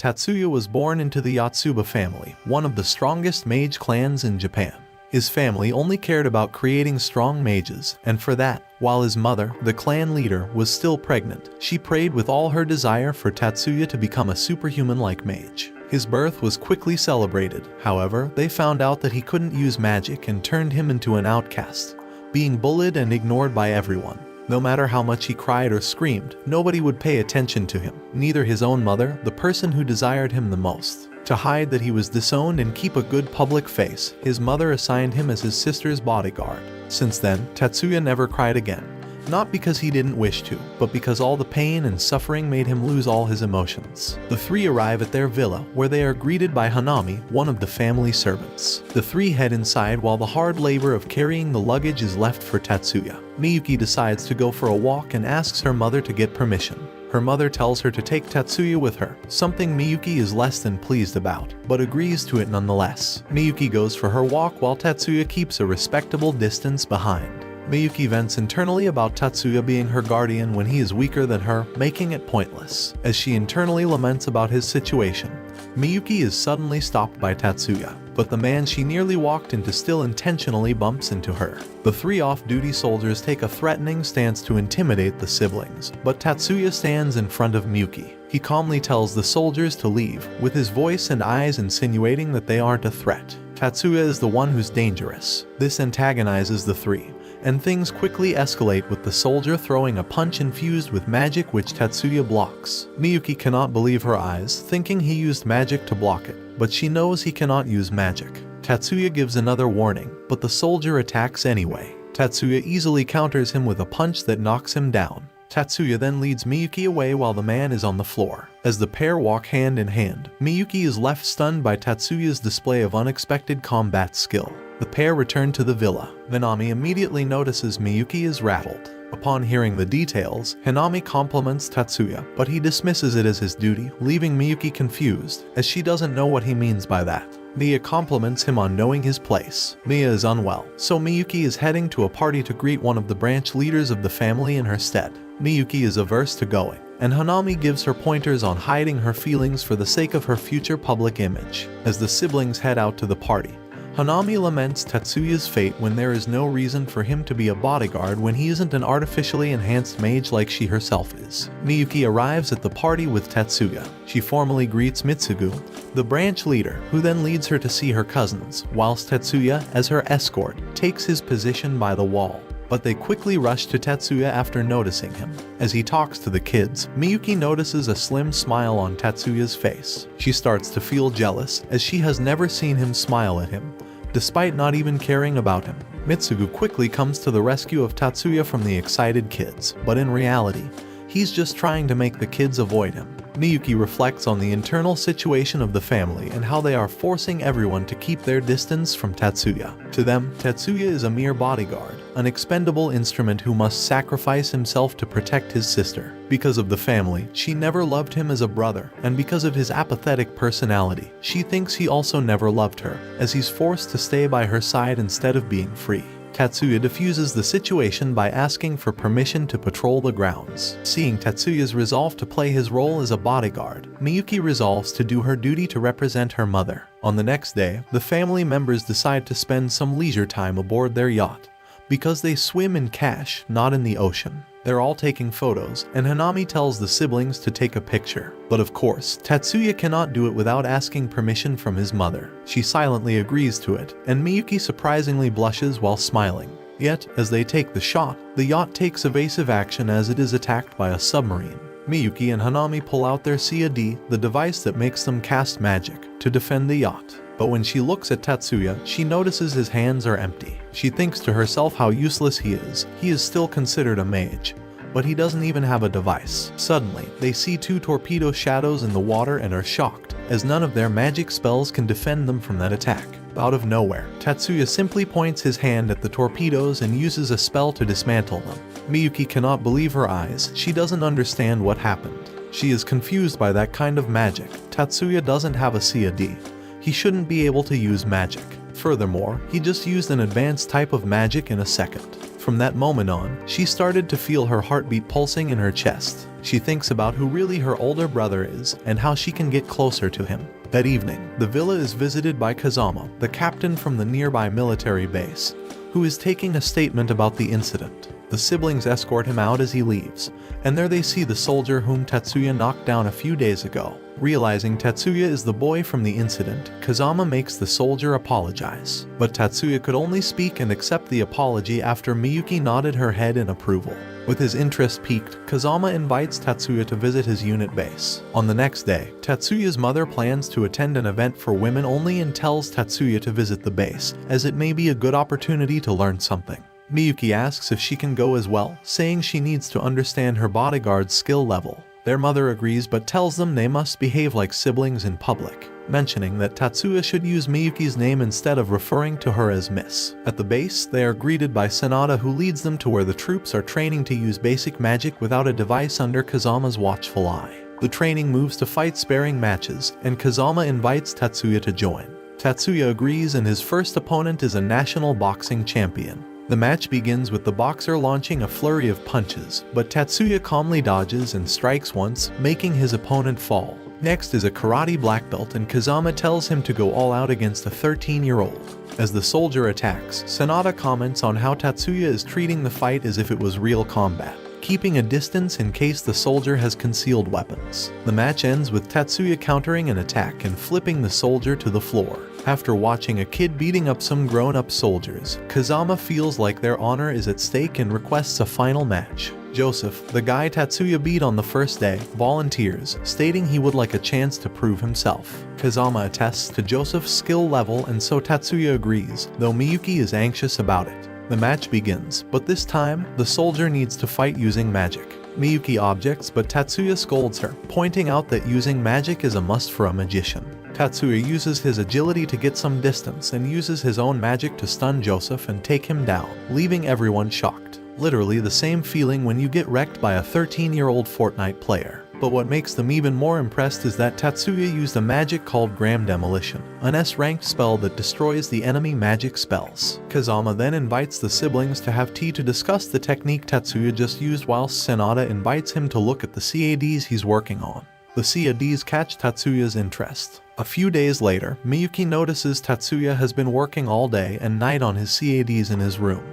Tatsuya was born into the Yotsuba family, one of the strongest mage clans in Japan. His family only cared about creating strong mages, and for that, while his mother, the clan leader, was still pregnant, she prayed with all her desire for Tatsuya to become a superhuman-like mage. His birth was quickly celebrated, however, they found out that he couldn't use magic and turned him into an outcast, being bullied and ignored by everyone. No matter how much he cried or screamed, nobody would pay attention to him, neither his own mother, the person who desired him the most. To hide that he was disowned and keep a good public face, his mother assigned him as his sister's bodyguard. Since then, Tatsuya never cried again. Not because he didn't wish to, but because all the pain and suffering made him lose all his emotions. The three arrive at their villa, where they are greeted by Hanami, one of the family servants. The three head inside while the hard labor of carrying the luggage is left for Tatsuya. Miyuki decides to go for a walk and asks her mother to get permission. Her mother tells her to take Tatsuya with her, something Miyuki is less than pleased about, but agrees to it nonetheless. Miyuki goes for her walk while Tatsuya keeps a respectable distance behind. Miyuki vents internally about Tatsuya being her guardian when he is weaker than her, making it pointless. As she internally laments about his situation, Miyuki is suddenly stopped by Tatsuya, but the man she nearly walked into still intentionally bumps into her. The three off-duty soldiers take a threatening stance to intimidate the siblings, but Tatsuya stands in front of Miyuki. He calmly tells the soldiers to leave, with his voice and eyes insinuating that they aren't a threat. Tatsuya is the one who's dangerous. This antagonizes the three, and things quickly escalate with the soldier throwing a punch infused with magic which Tatsuya blocks. Miyuki cannot believe her eyes, thinking he used magic to block it, but she knows he cannot use magic. Tatsuya gives another warning, but the soldier attacks anyway. Tatsuya easily counters him with a punch that knocks him down. Tatsuya then leads Miyuki away while the man is on the floor. As the pair walk hand in hand, Miyuki is left stunned by Tatsuya's display of unexpected combat skill. The pair return to the villa. Hanami immediately notices Miyuki is rattled. Upon hearing the details, Hanami compliments Tatsuya, but he dismisses it as his duty, leaving Miyuki confused, as she doesn't know what he means by that. Miya compliments him on knowing his place. Miya is unwell, so Miyuki is heading to a party to greet one of the branch leaders of the family in her stead. Miyuki is averse to going, and Hanami gives her pointers on hiding her feelings for the sake of her future public image. As the siblings head out to the party, Hanami laments Tatsuya's fate when there is no reason for him to be a bodyguard when he isn't an artificially enhanced mage like she herself is. Miyuki arrives at the party with Tatsuya. She formally greets Mitsugu, the branch leader, who then leads her to see her cousins, whilst Tatsuya, as her escort, takes his position by the wall. But they quickly rush to Tatsuya after noticing him. As he talks to the kids, Miyuki notices a slim smile on Tatsuya's face. She starts to feel jealous, as she has never seen him smile at him, despite not even caring about him. Mitsugu quickly comes to the rescue of Tatsuya from the excited kids, but in reality, he's just trying to make the kids avoid him. Miyuki reflects on the internal situation of the family and how they are forcing everyone to keep their distance from Tatsuya. To them, Tatsuya is a mere bodyguard, an expendable instrument who must sacrifice himself to protect his sister. Because of the family, she never loved him as a brother, and because of his apathetic personality, she thinks he also never loved her, as he's forced to stay by her side instead of being free. Tatsuya diffuses the situation by asking for permission to patrol the grounds. Seeing Tatsuya's resolve to play his role as a bodyguard, Miyuki resolves to do her duty to represent her mother. On the next day, the family members decide to spend some leisure time aboard their yacht, because they swim in cash, not in the ocean. They're all taking photos, and Hanami tells the siblings to take a picture. But of course, Tatsuya cannot do it without asking permission from his mother. She silently agrees to it, and Miyuki surprisingly blushes while smiling. Yet, as they take the shot, the yacht takes evasive action as it is attacked by a submarine. Miyuki and Hanami pull out their CAD, the device that makes them cast magic, to defend the yacht. But when she looks at Tatsuya, she notices his hands are empty. She thinks to herself how useless he is. He is still considered a mage, but he doesn't even have a device. Suddenly, they see two torpedo shadows in the water and are shocked, as none of their magic spells can defend them from that attack. Out of nowhere, Tatsuya simply points his hand at the torpedoes and uses a spell to dismantle them. Miyuki cannot believe her eyes. She doesn't understand what happened. She is confused by that kind of magic. Tatsuya doesn't have a CAD. He shouldn't be able to use magic. Furthermore, he just used an advanced type of magic in a second. From that moment on, she started to feel her heartbeat pulsing in her chest. She thinks about who really her older brother is and how she can get closer to him. That evening, the villa is visited by Kazama, the captain from the nearby military base, who is taking a statement about the incident. The siblings escort him out as he leaves, and there they see the soldier whom Tatsuya knocked down a few days ago. Realizing Tatsuya is the boy from the incident, Kazama makes the soldier apologize. But Tatsuya could only speak and accept the apology after Miyuki nodded her head in approval. With his interest piqued, Kazama invites Tatsuya to visit his unit base. On the next day, Tatsuya's mother plans to attend an event for women only and tells Tatsuya to visit the base, as it may be a good opportunity to learn something. Miyuki asks if she can go as well, saying she needs to understand her bodyguard's skill level. Their mother agrees but tells them they must behave like siblings in public, mentioning that Tatsuya should use Miyuki's name instead of referring to her as Miss. At the base, they are greeted by Sanada, who leads them to where the troops are training to use basic magic without a device under Kazama's watchful eye. The training moves to fight-sparing matches, and Kazama invites Tatsuya to join. Tatsuya agrees, and his first opponent is a national boxing champion. The match begins with the boxer launching a flurry of punches, but Tatsuya calmly dodges and strikes once, making his opponent fall. Next is a karate black belt, and Kazama tells him to go all out against a 13-year-old. As the soldier attacks, Sanada comments on how Tatsuya is treating the fight as if it was real combat, keeping a distance in case the soldier has concealed weapons. The match ends with Tatsuya countering an attack and flipping the soldier to the floor. After watching a kid beating up some grown-up soldiers, Kazama feels like their honor is at stake and requests a final match. Joseph, the guy Tatsuya beat on the first day, volunteers, stating he would like a chance to prove himself. Kazama attests to Joseph's skill level, and so Tatsuya agrees, though Miyuki is anxious about it. The match begins, but this time, the soldier needs to fight using magic. Miyuki objects, but Tatsuya scolds her, pointing out that using magic is a must for a magician. Tatsuya uses his agility to get some distance and uses his own magic to stun Joseph and take him down, leaving everyone shocked. Literally the same feeling when you get wrecked by a 13-year-old Fortnite player. But what makes them even more impressed is that Tatsuya used a magic called Gram Demolition, an S-ranked spell that destroys the enemy magic spells. Kazama then invites the siblings to have tea to discuss the technique Tatsuya just used, whilst Sanada invites him to look at the CADs he's working on. The CADs catch Tatsuya's interest. A few days later, Miyuki notices Tatsuya has been working all day and night on his CADs in his room,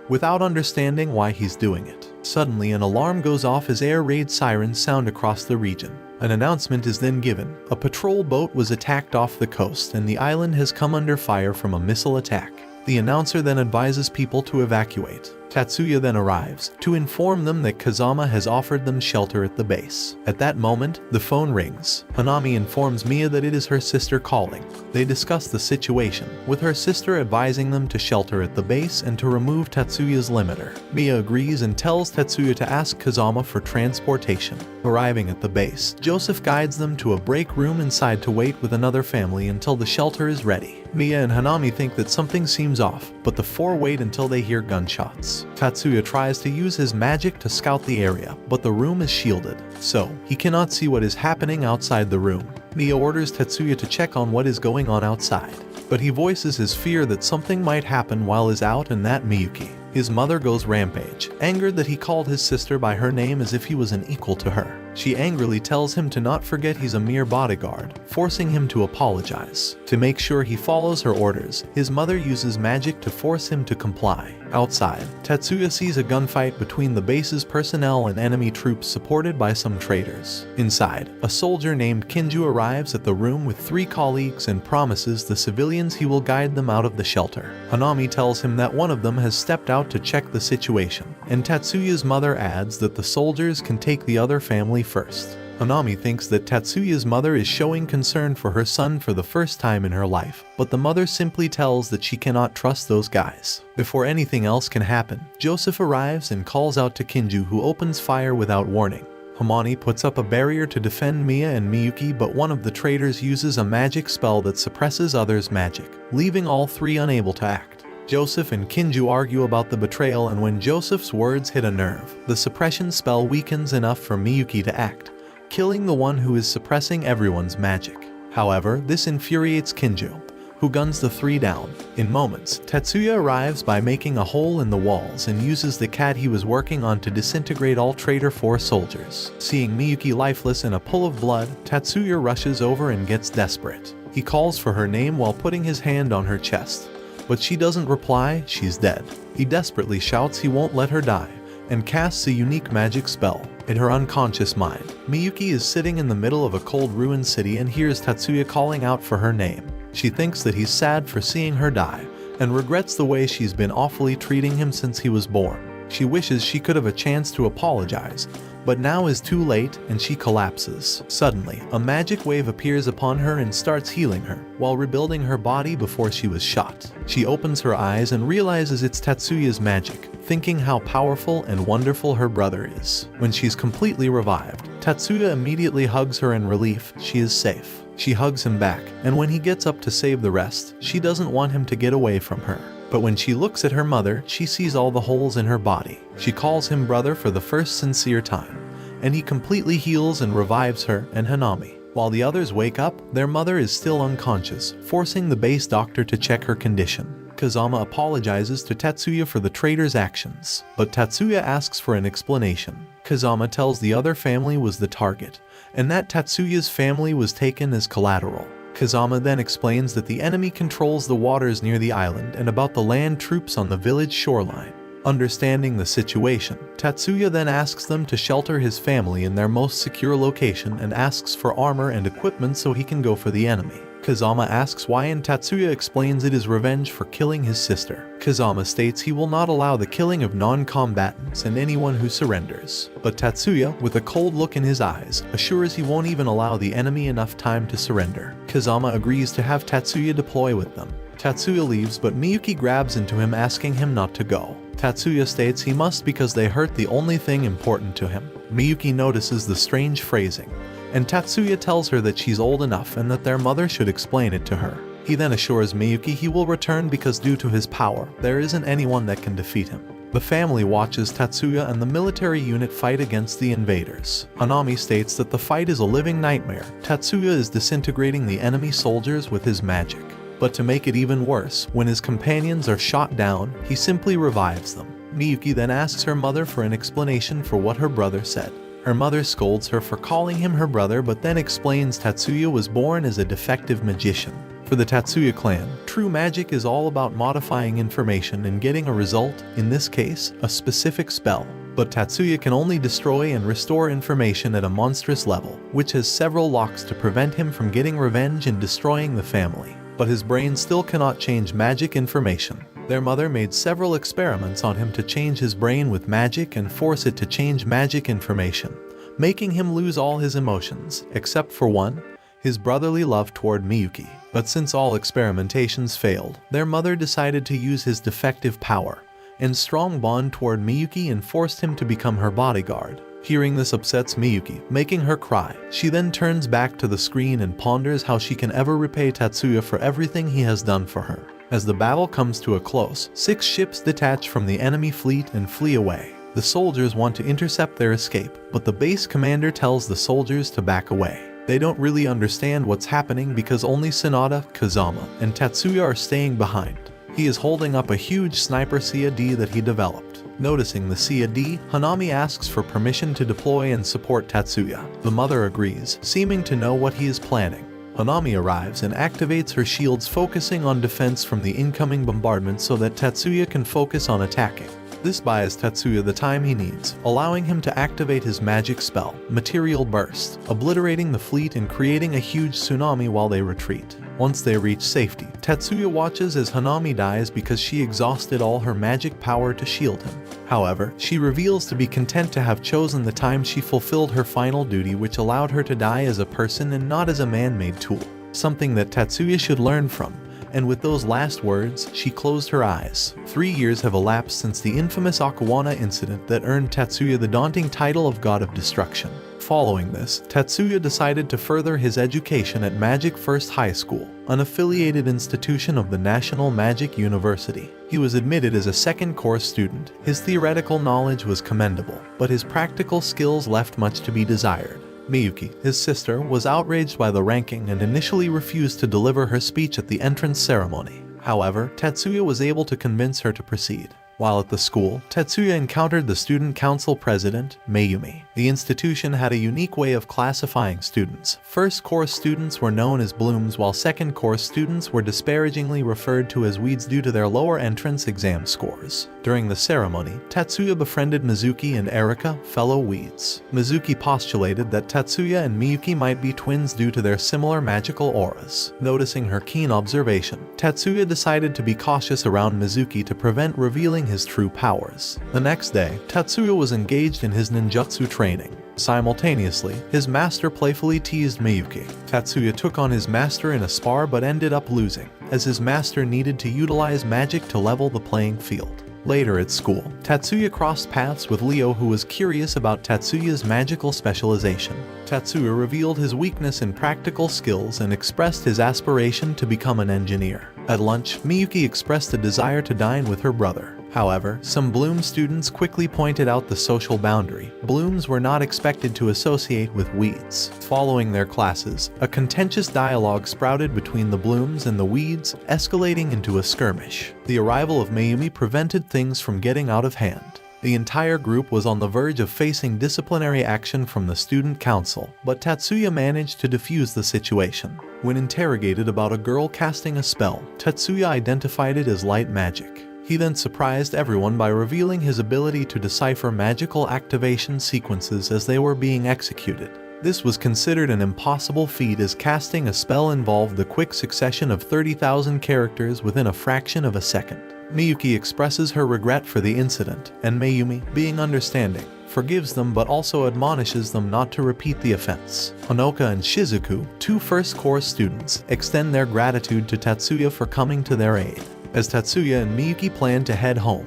without understanding why he's doing it. Suddenly, an alarm goes off as air raid sirens sound across the region. An announcement is then given. A patrol boat was attacked off the coast, and the island has come under fire from a missile attack. The announcer then advises people to evacuate. Tatsuya then arrives to inform them that Kazama has offered them shelter at the base. At that moment, the phone rings. Hanami informs Mia that it is her sister calling. They discuss the situation, with her sister advising them to shelter at the base and to remove Tatsuya's limiter. Mia agrees and tells Tatsuya to ask Kazama for transportation. Arriving at the base, Joseph guides them to a break room inside to wait with another family until the shelter is ready. Mia and Hanami think that something seems off, but the four wait until they hear gunshots. Tatsuya tries to use his magic to scout the area, but the room is shielded, so he cannot see what is happening outside the room. Mia orders Tatsuya to check on what is going on outside, but he voices his fear that something might happen while he's out, and that Miyuki, his mother, goes rampage, angered that he called his sister by her name as if he was an equal to her. She angrily tells him to not forget he's a mere bodyguard, forcing him to apologize. To make sure he follows her orders, his mother uses magic to force him to comply. Outside, Tatsuya sees a gunfight between the base's personnel and enemy troops supported by some traitors. Inside, a soldier named Kinju arrives at the room with 3 colleagues and promises the civilians he will guide them out of the shelter. Hanami tells him that one of them has stepped out to check the situation, and Tatsuya's mother adds that the soldiers can take the other family first. Hanami thinks that Tatsuya's mother is showing concern for her son for the first time in her life, but the mother simply tells that she cannot trust those guys. Before anything else can happen, Joseph arrives and calls out to Kinju, who opens fire without warning. Hamani puts up a barrier to defend Mia and Miyuki, but one of the traitors uses a magic spell that suppresses others' magic, leaving all 3 unable to act. Joseph and Kinju argue about the betrayal, and when Joseph's words hit a nerve, the suppression spell weakens enough for Miyuki to act, killing the one who is suppressing everyone's magic. However, this infuriates Kinju, who who guns the three down. In moments, Tetsuya arrives by making a hole in the walls and uses the CAD he was working on to disintegrate all Traitor 4 soldiers. Seeing Miyuki lifeless in a pool of blood, Tetsuya rushes over and gets desperate. He calls for her name while putting his hand on her chest, but she doesn't reply. She's dead. He desperately shouts he won't let her die and casts a unique magic spell. In her unconscious mind, Miyuki is sitting in the middle of a cold ruined city and hears Tetsuya calling out for her name. She thinks that he's sad for seeing her die and regrets the way she's been awfully treating him since he was born. She wishes she could have a chance to apologize, but now is too late and she collapses. Suddenly, a magic wave appears upon her and starts healing her, while rebuilding her body before she was shot. She opens her eyes and realizes it's Tetsuya's magic, thinking how powerful and wonderful her brother is. When she's completely revived, Tetsuya immediately hugs her in relief. She is safe. She hugs him back, and when he gets up to save the rest, she doesn't want him to get away from her. But when she looks at her mother, she sees all the holes in her body. She calls him brother for the first sincere time, and he completely heals and revives her and Hanami. While the others wake up, their mother is still unconscious, forcing the base doctor to check her condition. Kazama apologizes to Tetsuya for the traitor's actions, but Tetsuya asks for an explanation. Kazama tells the other family was the target, and that Tetsuya's family was taken as collateral. Kazama then explains that the enemy controls the waters near the island and about the land troops on the village shoreline. Understanding the situation, Tetsuya then asks them to shelter his family in their most secure location and asks for armor and equipment so he can go for the enemy. Kazama asks why and Tetsuya explains it is revenge for killing his sister. Kazama states he will not allow the killing of non-combatants and anyone who surrenders. But Tetsuya, with a cold look in his eyes, assures he won't even allow the enemy enough time to surrender. Kazama agrees to have Tetsuya deploy with them. Tetsuya leaves, but Miyuki grabs into him asking him not to go. Tetsuya states he must because they hurt the only thing important to him. Miyuki notices the strange phrasing, and Tetsuya tells her that she's old enough and that their mother should explain it to her. He then assures Miyuki he will return because due to his power, there isn't anyone that can defeat him. The family watches Tetsuya and the military unit fight against the invaders. Hanami states that the fight is a living nightmare. Tetsuya is disintegrating the enemy soldiers with his magic. But to make it even worse, when his companions are shot down, he simply revives them. Miyuki then asks her mother for an explanation for what her brother said. Her mother scolds her for calling him her brother, but then explains Tetsuya was born as a defective magician. For the Tetsuya clan, true magic is all about modifying information and getting a result, in this case, a specific spell. But Tetsuya can only destroy and restore information at a monstrous level, which has several locks to prevent him from getting revenge and destroying the family. But his brain still cannot change magic information. Their mother made several experiments on him to change his brain with magic and force it to change magic information, making him lose all his emotions, except for one, his brotherly love toward Miyuki. But since all experimentations failed, their mother decided to use his defective power and strong bond toward Miyuki and forced him to become her bodyguard. Hearing this upsets Miyuki, making her cry. She then turns back to the screen and ponders how she can ever repay Tetsuya for everything he has done for her. As the battle comes to a close, 6 ships detach from the enemy fleet and flee away. The soldiers want to intercept their escape, but the base commander tells the soldiers to back away. They don't really understand what's happening because only Sanada, Kazama, and Tetsuya are staying behind. He is holding up a huge sniper CAD that he developed. Noticing the CAD, Hanami asks for permission to deploy and support Tetsuya. The mother agrees, seeming to know what he is planning. Hanami arrives and activates her shields, focusing on defense from the incoming bombardment so that Tetsuya can focus on attacking. This buys Tetsuya the time he needs, allowing him to activate his magic spell, Material Burst, obliterating the fleet and creating a huge tsunami while they retreat. Once they reach safety, Tetsuya watches as Hanami dies because she exhausted all her magic power to shield him. However, she reveals to be content to have chosen the time she fulfilled her final duty, which allowed her to die as a person and not as a man-made tool. Something that Tetsuya should learn from. And with those last words, she closed her eyes. 3 years have elapsed since the infamous Akawana incident that earned Tetsuya the daunting title of God of Destruction. Following this, Tetsuya decided to further his education at Magic First High School, an affiliated institution of the National Magic University. He was admitted as a second-course student. His theoretical knowledge was commendable, but his practical skills left much to be desired. Miyuki, his sister, was outraged by the ranking and initially refused to deliver her speech at the entrance ceremony. However, Tetsuya was able to convince her to proceed. While at the school, Tetsuya encountered the student council president, Mayumi. The institution had a unique way of classifying students. First course students were known as blooms, while second course students were disparagingly referred to as weeds due to their lower entrance exam scores. During the ceremony, Tetsuya befriended Mizuki and Erika, fellow weeds. Mizuki postulated that Tetsuya and Miyuki might be twins due to their similar magical auras. Noticing her keen observation, Tetsuya decided to be cautious around Mizuki to prevent revealing his true powers. The next day, Tetsuya was engaged in his ninjutsu training. Simultaneously, his master playfully teased Miyuki. Tetsuya took on his master in a spar but ended up losing, as his master needed to utilize magic to level the playing field. Later at school, Tetsuya crossed paths with Leo, who was curious about Tetsuya's magical specialization. Tetsuya revealed his weakness in practical skills and expressed his aspiration to become an engineer. At lunch, Miyuki expressed a desire to dine with her brother. However, some Bloom students quickly pointed out the social boundary. Blooms were not expected to associate with weeds. Following their classes, a contentious dialogue sprouted between the Blooms and the weeds, escalating into a skirmish. The arrival of Mayumi prevented things from getting out of hand. The entire group was on the verge of facing disciplinary action from the student council, but Tetsuya managed to defuse the situation. When interrogated about a girl casting a spell, Tetsuya identified it as light magic. He then surprised everyone by revealing his ability to decipher magical activation sequences as they were being executed. This was considered an impossible feat, as casting a spell involved the quick succession of 30,000 characters within a fraction of a second. Miyuki expresses her regret for the incident, and Mayumi, being understanding, forgives them but also admonishes them not to repeat the offense. Honoka and Shizuku, two first course students, extend their gratitude to Tetsuya for coming to their aid. As Tetsuya and Miyuki plan to head home,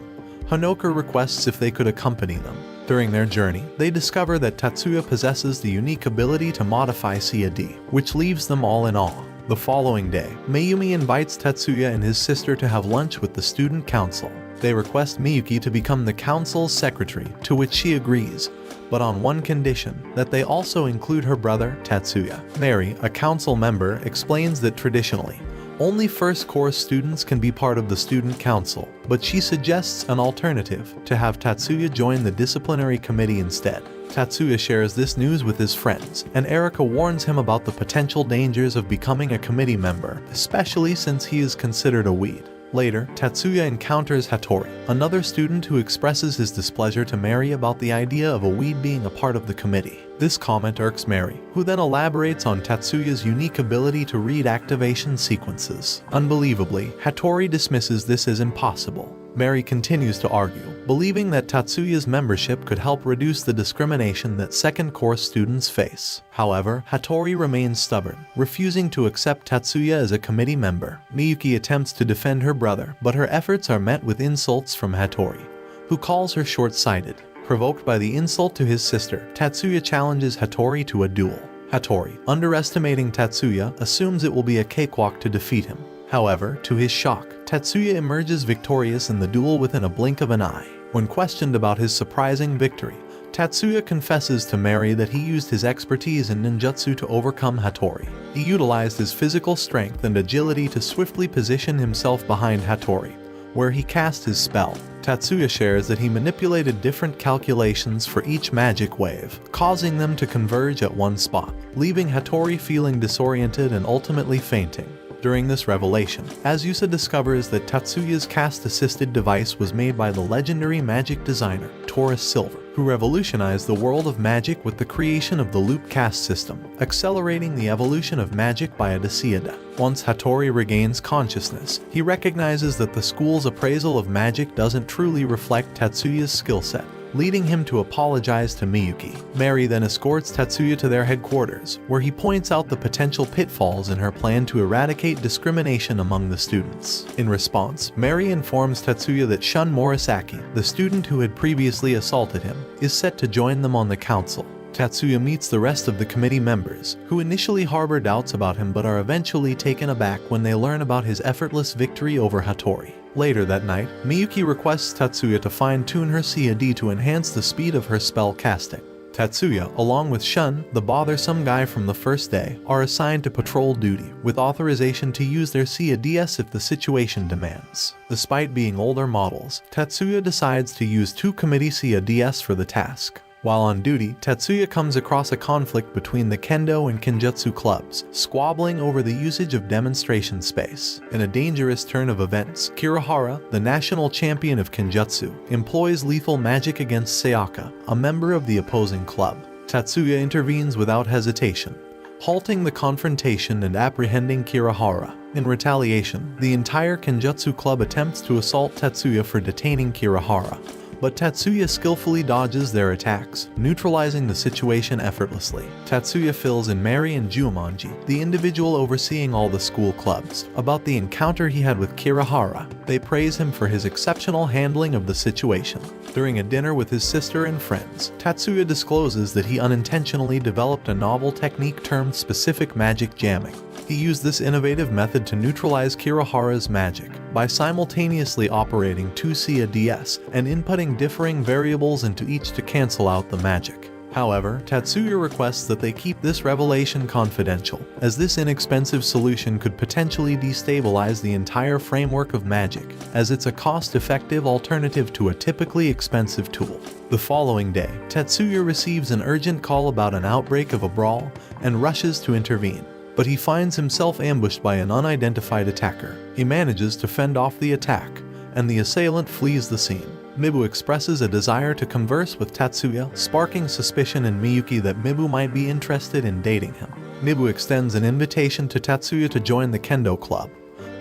Honoka requests if they could accompany them. During their journey, they discover that Tetsuya possesses the unique ability to modify C/D, which leaves them all in awe. The following day, Mayumi invites Tetsuya and his sister to have lunch with the student council. They request Miyuki to become the council's secretary, to which she agrees, but on one condition, that they also include her brother, Tetsuya. Mary, a council member, explains that traditionally, only first course students can be part of the student council, but she suggests an alternative, to have Tetsuya join the disciplinary committee instead. Tetsuya shares this news with his friends, and Erika warns him about the potential dangers of becoming a committee member, especially since he is considered a weed. Later, Tetsuya encounters Hattori, another student who expresses his displeasure to Mary about the idea of a weed being a part of the committee. This comment irks Mary, who then elaborates on Tetsuya's unique ability to read activation sequences. Unbelievably, Hattori dismisses this as impossible. Mary continues to argue, believing that Tetsuya's membership could help reduce the discrimination that second course students face. However, Hattori remains stubborn, refusing to accept Tetsuya as a committee member. Miyuki attempts to defend her brother, but her efforts are met with insults from Hattori, who calls her short-sighted. Provoked by the insult to his sister, Tetsuya challenges Hattori to a duel. Hattori, underestimating Tetsuya, assumes it will be a cakewalk to defeat him. However, to his shock, Tetsuya emerges victorious in the duel within a blink of an eye. When questioned about his surprising victory, Tetsuya confesses to Mary that he used his expertise in ninjutsu to overcome Hattori. He utilized his physical strength and agility to swiftly position himself behind Hattori, where he cast his spell. Tetsuya shares that he manipulated different calculations for each magic wave, causing them to converge at one spot, leaving Hattori feeling disoriented and ultimately fainting. During this revelation, Azusa discovers that Tetsuya's cast-assisted device was made by the legendary magic designer, Taurus Silver, who revolutionized the world of magic with the creation of the loop cast system, accelerating the evolution of magic by a decade. Once Hattori regains consciousness, he recognizes that the school's appraisal of magic doesn't truly reflect Tetsuya's skill set, leading him to apologize to Miyuki. Mary then escorts Tetsuya to their headquarters, where he points out the potential pitfalls in her plan to eradicate discrimination among the students. In response, Mary informs Tetsuya that Shun Morisaki, the student who had previously assaulted him, is set to join them on the council. Tetsuya meets the rest of the committee members, who initially harbor doubts about him but are eventually taken aback when they learn about his effortless victory over Hattori. Later that night, Miyuki requests Tetsuya to fine-tune her C/D to enhance the speed of her spell casting. Tatsuya, along with Shun, the bothersome guy from the first day, are assigned to patrol duty, with authorization to use their Sia DS if the situation demands. Despite being older models, Tatsuya decides to use 2 committee Sia DS for the task. While on duty, Tatsuya comes across a conflict between the Kendo and Kenjutsu clubs, squabbling over the usage of demonstration space. In a dangerous turn of events, Kirihara, the national champion of Kenjutsu, employs lethal magic against Sayaka, a member of the opposing club. Tatsuya intervenes without hesitation, halting the confrontation and apprehending Kirihara. In retaliation, the entire Kenjutsu club attempts to assault Tatsuya for detaining Kirihara, but Tatsuya skillfully dodges their attacks, neutralizing the situation effortlessly. Tatsuya fills in Mary and Jumanji, the individual overseeing all the school clubs, about the encounter he had with Kirihara. They praise him for his exceptional handling of the situation. During a dinner with his sister and friends, Tatsuya discloses that he unintentionally developed a novel technique termed specific magic jamming. He used this innovative method to neutralize Kirihara's magic by simultaneously operating 2 Sia DS and inputting differing variables into each to cancel out the magic. However, Tatsuya requests that they keep this revelation confidential, as this inexpensive solution could potentially destabilize the entire framework of magic, as it's a cost-effective alternative to a typically expensive tool. The following day, Tatsuya receives an urgent call about an outbreak of a brawl and rushes to intervene. But he finds himself ambushed by an unidentified attacker. He manages to fend off the attack, and the assailant flees the scene. Mibu expresses a desire to converse with Tatsuya, sparking suspicion in Miyuki that Mibu might be interested in dating him. Mibu extends an invitation to Tatsuya to join the Kendo club,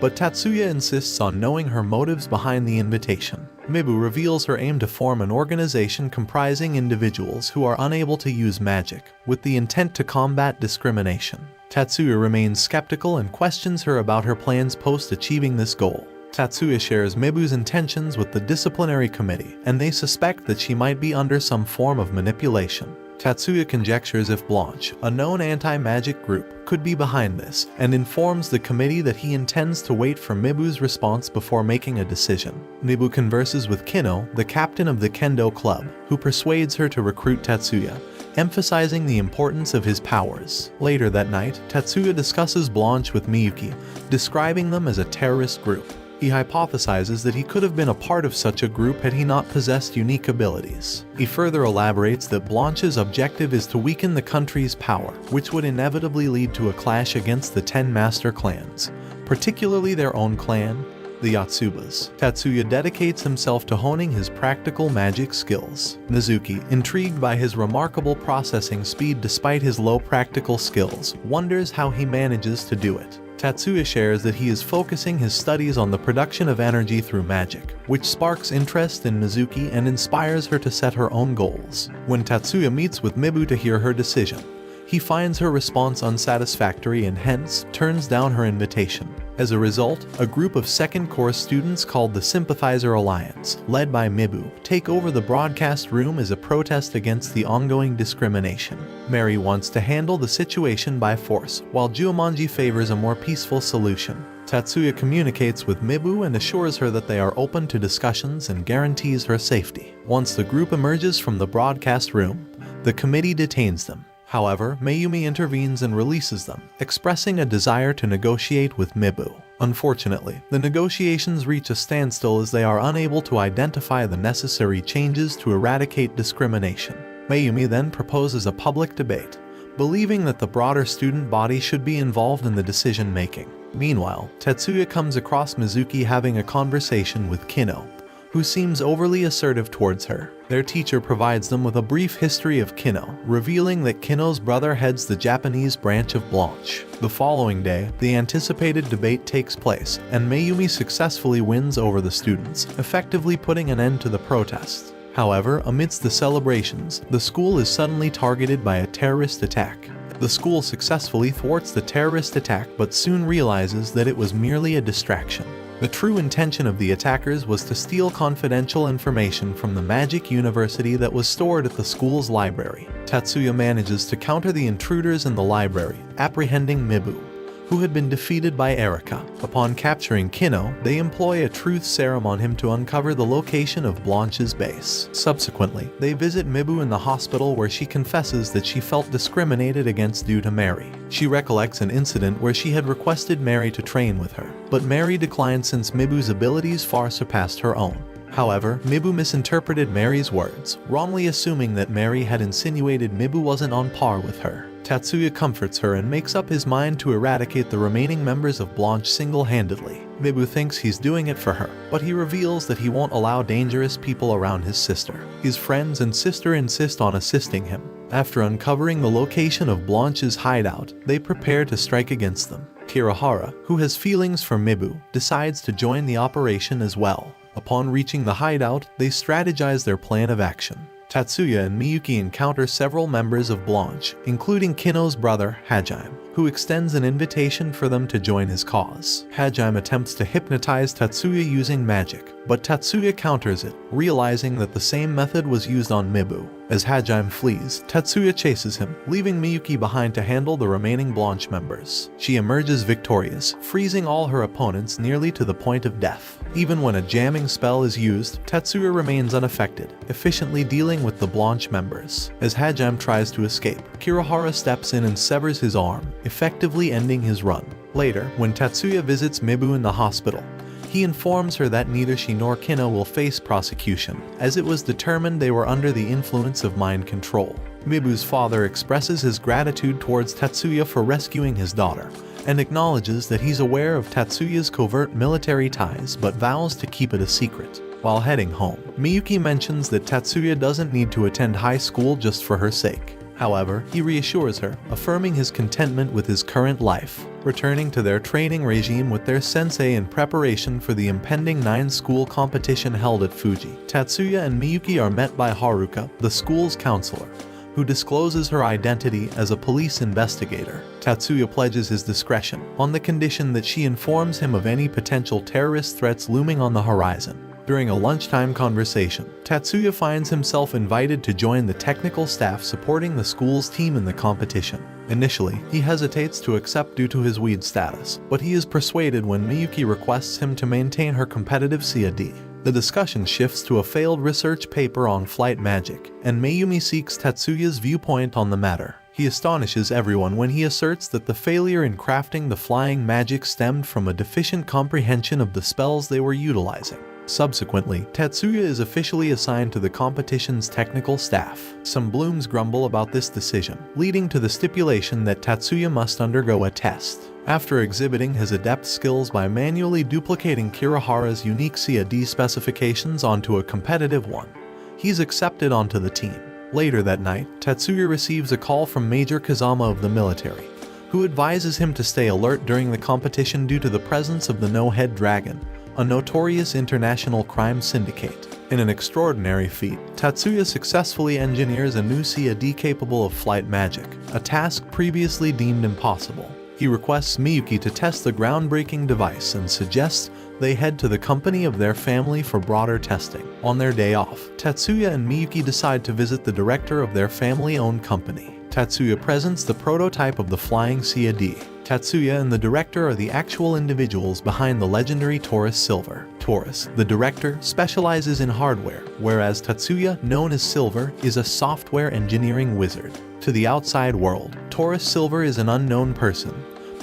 but Tatsuya insists on knowing her motives behind the invitation. Mibu reveals her aim to form an organization comprising individuals who are unable to use magic, with the intent to combat discrimination. Tatsuya remains skeptical and questions her about her plans post-achieving this goal. Tatsuya shares Mibu's intentions with the disciplinary committee, and they suspect that she might be under some form of manipulation. Tatsuya conjectures if Blanche, a known anti-magic group, could be behind this, and informs the committee that he intends to wait for Mibu's response before making a decision. Mibu converses with Kino, the captain of the Kendo club, who persuades her to recruit Tatsuya, emphasizing the importance of his powers. Later that night, Tatsuya discusses Blanche with Miyuki, describing them as a terrorist group. He hypothesizes that he could have been a part of such a group had he not possessed unique abilities. He further elaborates that Blanche's objective is to weaken the country's power, which would inevitably lead to a clash against the 10 master clans, particularly their own clan, the Yatsubas. Tatsuya dedicates himself to honing his practical magic skills. Mizuki, intrigued by his remarkable processing speed despite his low practical skills, wonders how he manages to do it. Tatsuya shares that he is focusing his studies on the production of energy through magic, which sparks interest in Mizuki and inspires her to set her own goals. When Tatsuya meets with Mibu to hear her decision, he finds her response unsatisfactory and hence turns down her invitation. As a result, a group of second course students called the Sympathizer Alliance, led by Mibu, take over the broadcast room as a protest against the ongoing discrimination. Mary wants to handle the situation by force, while Jumanji favors a more peaceful solution. Tatsuya communicates with Mibu and assures her that they are open to discussions and guarantees her safety. Once the group emerges from the broadcast room, the committee detains them. However, Mayumi intervenes and releases them, expressing a desire to negotiate with Mibu. Unfortunately, the negotiations reach a standstill as they are unable to identify the necessary changes to eradicate discrimination. Mayumi then proposes a public debate, believing that the broader student body should be involved in the decision-making. Meanwhile, Tatsuya comes across Mizuki having a conversation with Kino, who seems overly assertive towards her. Their teacher provides them with a brief history of Kino, revealing that Kino's brother heads the Japanese branch of Blanche. The following day, the anticipated debate takes place, and Mayumi successfully wins over the students, effectively putting an end to the protests. However, amidst the celebrations, the school is suddenly targeted by a terrorist attack. The school successfully thwarts the terrorist attack but soon realizes that it was merely a distraction. The true intention of the attackers was to steal confidential information from the Magic University that was stored at the school's library. Tatsuya manages to counter the intruders in the library, apprehending Mibu, who had been defeated by Erika. Upon capturing Kino, they employ a truth serum on him to uncover the location of Blanche's base. Subsequently, they visit Mibu in the hospital where she confesses that she felt discriminated against due to Mary. She recollects an incident where she had requested Mary to train with her, but Mary declined since Mibu's abilities far surpassed her own. However, Mibu misinterpreted Mary's words, wrongly assuming that Mary had insinuated Mibu wasn't on par with her. Tatsuya comforts her and makes up his mind to eradicate the remaining members of Blanche single-handedly. Mibu thinks he's doing it for her, but he reveals that he won't allow dangerous people around his sister. His friends and sister insist on assisting him. After uncovering the location of Blanche's hideout, they prepare to strike against them. Kirihara, who has feelings for Mibu, decides to join the operation as well. Upon reaching the hideout, they strategize their plan of action. Tatsuya and Miyuki encounter several members of Blanche, including Kino's brother, Hajime, who extends an invitation for them to join his cause. Hajime attempts to hypnotize Tatsuya using magic, but Tatsuya counters it, realizing that the same method was used on Mibu. As Hajime flees, Tatsuya chases him, leaving Miyuki behind to handle the remaining Blanche members. She emerges victorious, freezing all her opponents nearly to the point of death. Even when a jamming spell is used, Tatsuya remains unaffected, efficiently dealing with the Blanche members. As Hajime tries to escape, Kirihara steps in and severs his arm, effectively ending his run. Later, when Tatsuya visits Mibu in the hospital, he informs her that neither she nor Kino will face prosecution, as it was determined they were under the influence of mind control. Mibu's father expresses his gratitude towards Tatsuya for rescuing his daughter, and acknowledges that he's aware of Tatsuya's covert military ties but vows to keep it a secret. While heading home, Miyuki mentions that Tatsuya doesn't need to attend high school just for her sake. However, he reassures her, affirming his contentment with his current life. Returning to their training regime with their sensei in preparation for the impending 9-school competition held at Fuji, Tatsuya and Miyuki are met by Haruka, the school's counselor, who discloses her identity as a police investigator. Tatsuya pledges his discretion, on the condition that she informs him of any potential terrorist threats looming on the horizon. During a lunchtime conversation, Tatsuya finds himself invited to join the technical staff supporting the school's team in the competition. Initially, he hesitates to accept due to his weed status, but he is persuaded when Miyuki requests him to maintain her competitive CAD. The discussion shifts to a failed research paper on flight magic, and Mayumi seeks Tatsuya's viewpoint on the matter. He astonishes everyone when he asserts that the failure in crafting the flying magic stemmed from a deficient comprehension of the spells they were utilizing. Subsequently, Tatsuya is officially assigned to the competition's technical staff. Some blooms grumble about this decision, leading to the stipulation that Tatsuya must undergo a test. After exhibiting his adept skills by manually duplicating Kirihara's unique CAD specifications onto a competitive one, he's accepted onto the team. Later that night, Tatsuya receives a call from Major Kazama of the military, who advises him to stay alert during the competition due to the presence of the No-Head Dragon, a notorious international crime syndicate. In an extraordinary feat, Tatsuya successfully engineers a new CAD capable of flight magic, a task previously deemed impossible. He requests Miyuki to test the groundbreaking device and suggests they head to the company of their family for broader testing. On their day off, Tatsuya and Miyuki decide to visit the director of their family-owned company. Tatsuya presents the prototype of the flying CAD. Tatsuya and the director are the actual individuals behind the legendary Taurus Silver. Taurus, the director, specializes in hardware, whereas Tatsuya, known as Silver, is a software engineering wizard. To the outside world, Taurus Silver is an unknown person,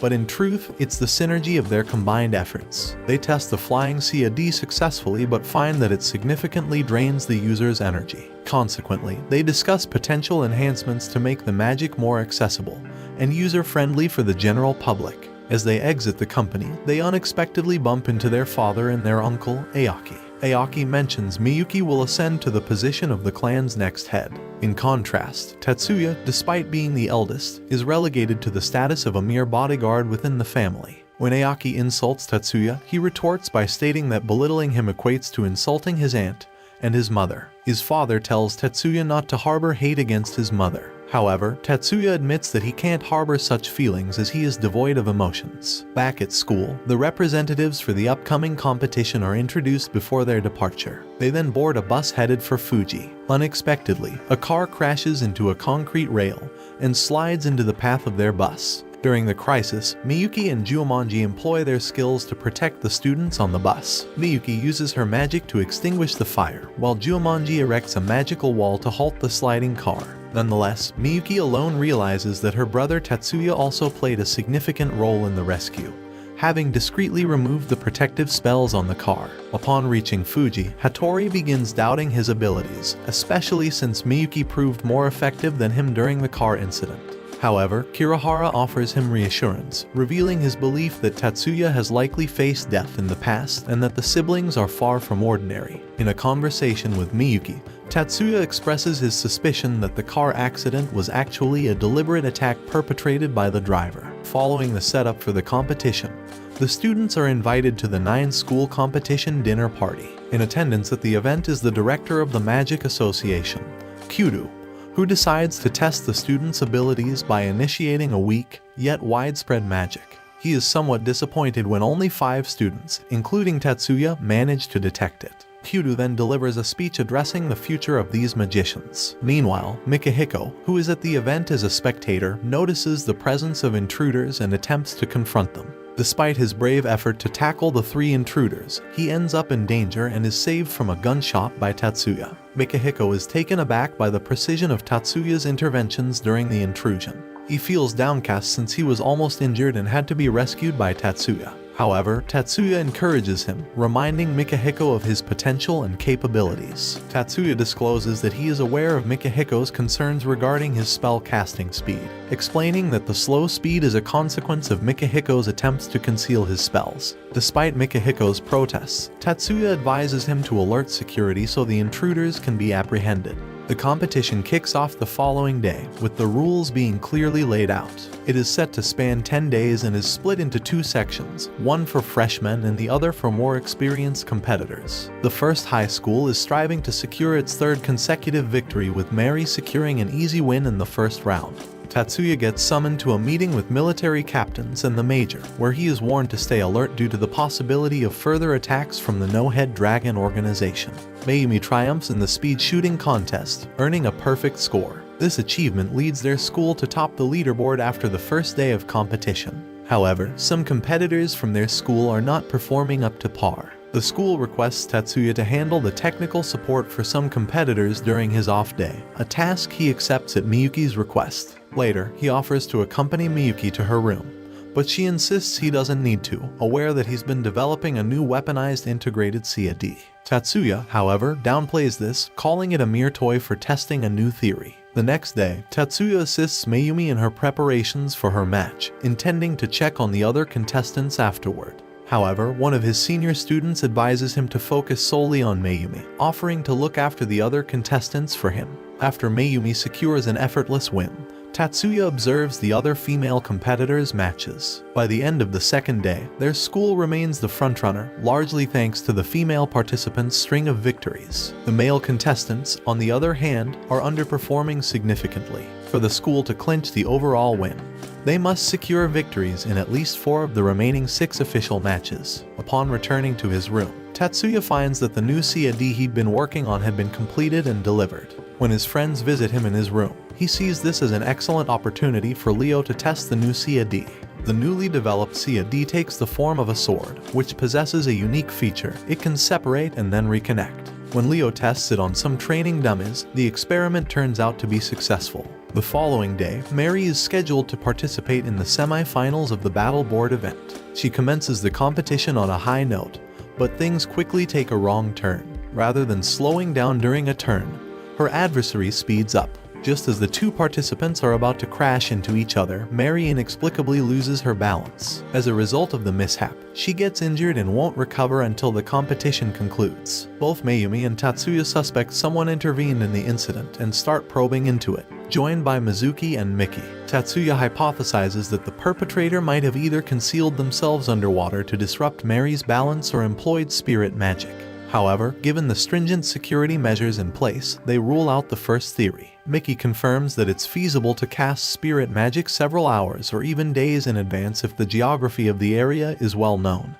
but in truth, it's the synergy of their combined efforts. They test the flying CAD successfully but find that it significantly drains the user's energy. Consequently, they discuss potential enhancements to make the magic more accessible and user-friendly for the general public. As they exit the company, they unexpectedly bump into their father and their uncle, Aoki. Aoki mentions Miyuki will ascend to the position of the clan's next head. In contrast, Tatsuya, despite being the eldest, is relegated to the status of a mere bodyguard within the family. When Aoki insults Tatsuya, he retorts by stating that belittling him equates to insulting his aunt and his mother. His father tells Tatsuya not to harbor hate against his mother. However, Tatsuya admits that he can't harbor such feelings as he is devoid of emotions. Back at school, the representatives for the upcoming competition are introduced before their departure. They then board a bus headed for Fuji. Unexpectedly, a car crashes into a concrete rail and slides into the path of their bus. During the crisis, Miyuki and Jumonji employ their skills to protect the students on the bus. Miyuki uses her magic to extinguish the fire, while Jumonji erects a magical wall to halt the sliding car. Nonetheless, Miyuki alone realizes that her brother Tatsuya also played a significant role in the rescue, having discreetly removed the protective spells on the car. Upon reaching Fuji, Hattori begins doubting his abilities, especially since Miyuki proved more effective than him during the car incident. However, Kirihara offers him reassurance, revealing his belief that Tatsuya has likely faced death in the past and that the siblings are far from ordinary. In a conversation with Miyuki, Tatsuya expresses his suspicion that the car accident was actually a deliberate attack perpetrated by the driver. Following the setup for the competition, the students are invited to the 9-school competition dinner party. In attendance at the event is the director of the Magic Association, Kyuru, who decides to test the students' abilities by initiating a weak, yet widespread magic. He is somewhat disappointed when only 5 students, including Tatsuya, manage to detect it. Kyuru then delivers a speech addressing the future of these magicians. Meanwhile, Mikihiko, who is at the event as a spectator, notices the presence of intruders and attempts to confront them. Despite his brave effort to tackle the 3 intruders, he ends up in danger and is saved from a gunshot by Tatsuya. Mikihiko is taken aback by the precision of Tatsuya's interventions during the intrusion. He feels downcast since he was almost injured and had to be rescued by Tatsuya. However, Tatsuya encourages him, reminding Mikihiko of his potential and capabilities. Tatsuya discloses that he is aware of Mikihiko's concerns regarding his spell casting speed, explaining that the slow speed is a consequence of Mikihiko's attempts to conceal his spells. Despite Mikihiko's protests, Tatsuya advises him to alert security so the intruders can be apprehended. The competition kicks off the following day, with the rules being clearly laid out. It is set to span 10 days and is split into 2 sections, one for freshmen and the other for more experienced competitors. The first high school is striving to secure its 3rd consecutive victory, with Mary securing an easy win in the first round. Tatsuya gets summoned to a meeting with military captains and the major, where he is warned to stay alert due to the possibility of further attacks from the No-Head Dragon organization. Mayumi triumphs in the speed shooting contest, earning a perfect score. This achievement leads their school to top the leaderboard after the first day of competition. However, some competitors from their school are not performing up to par. The school requests Tatsuya to handle the technical support for some competitors during his off day, a task he accepts at Miyuki's request. Later, he offers to accompany Miyuki to her room, but she insists he doesn't need to, aware that he's been developing a new weaponized integrated CAD. Tatsuya, however, downplays this, calling it a mere toy for testing a new theory. The next day, Tatsuya assists Mayumi in her preparations for her match, intending to check on the other contestants afterward. However, one of his senior students advises him to focus solely on Mayumi, offering to look after the other contestants for him. After Mayumi secures an effortless win, Tatsuya observes the other female competitors' matches. By the end of the second day, their school remains the frontrunner, largely thanks to the female participants' string of victories. The male contestants, on the other hand, are underperforming significantly. For the school to clinch the overall win, they must secure victories in at least 4 of the remaining 6 official matches. Upon returning to his room, Tatsuya finds that the new CAD he'd been working on had been completed and delivered. When his friends visit him in his room, he sees this as an excellent opportunity for Leo to test the new CAD. The newly developed CAD takes the form of a sword, which possesses a unique feature: it can separate and then reconnect. When Leo tests it on some training dummies, the experiment turns out to be successful. The following day, Mary is scheduled to participate in the semi-finals of the Battle Board event. She commences the competition on a high note, but things quickly take a wrong turn. Rather than slowing down during a turn, her adversary speeds up. Just as the 2 participants are about to crash into each other, Mary inexplicably loses her balance. As a result of the mishap, she gets injured and won't recover until the competition concludes. Both Mayumi and Tatsuya suspect someone intervened in the incident and start probing into it. Joined by Mizuki and Miki, Tatsuya hypothesizes that the perpetrator might have either concealed themselves underwater to disrupt Mary's balance or employed spirit magic. However, given the stringent security measures in place, they rule out the first theory. Miki confirms that it's feasible to cast spirit magic several hours or even days in advance if the geography of the area is well known.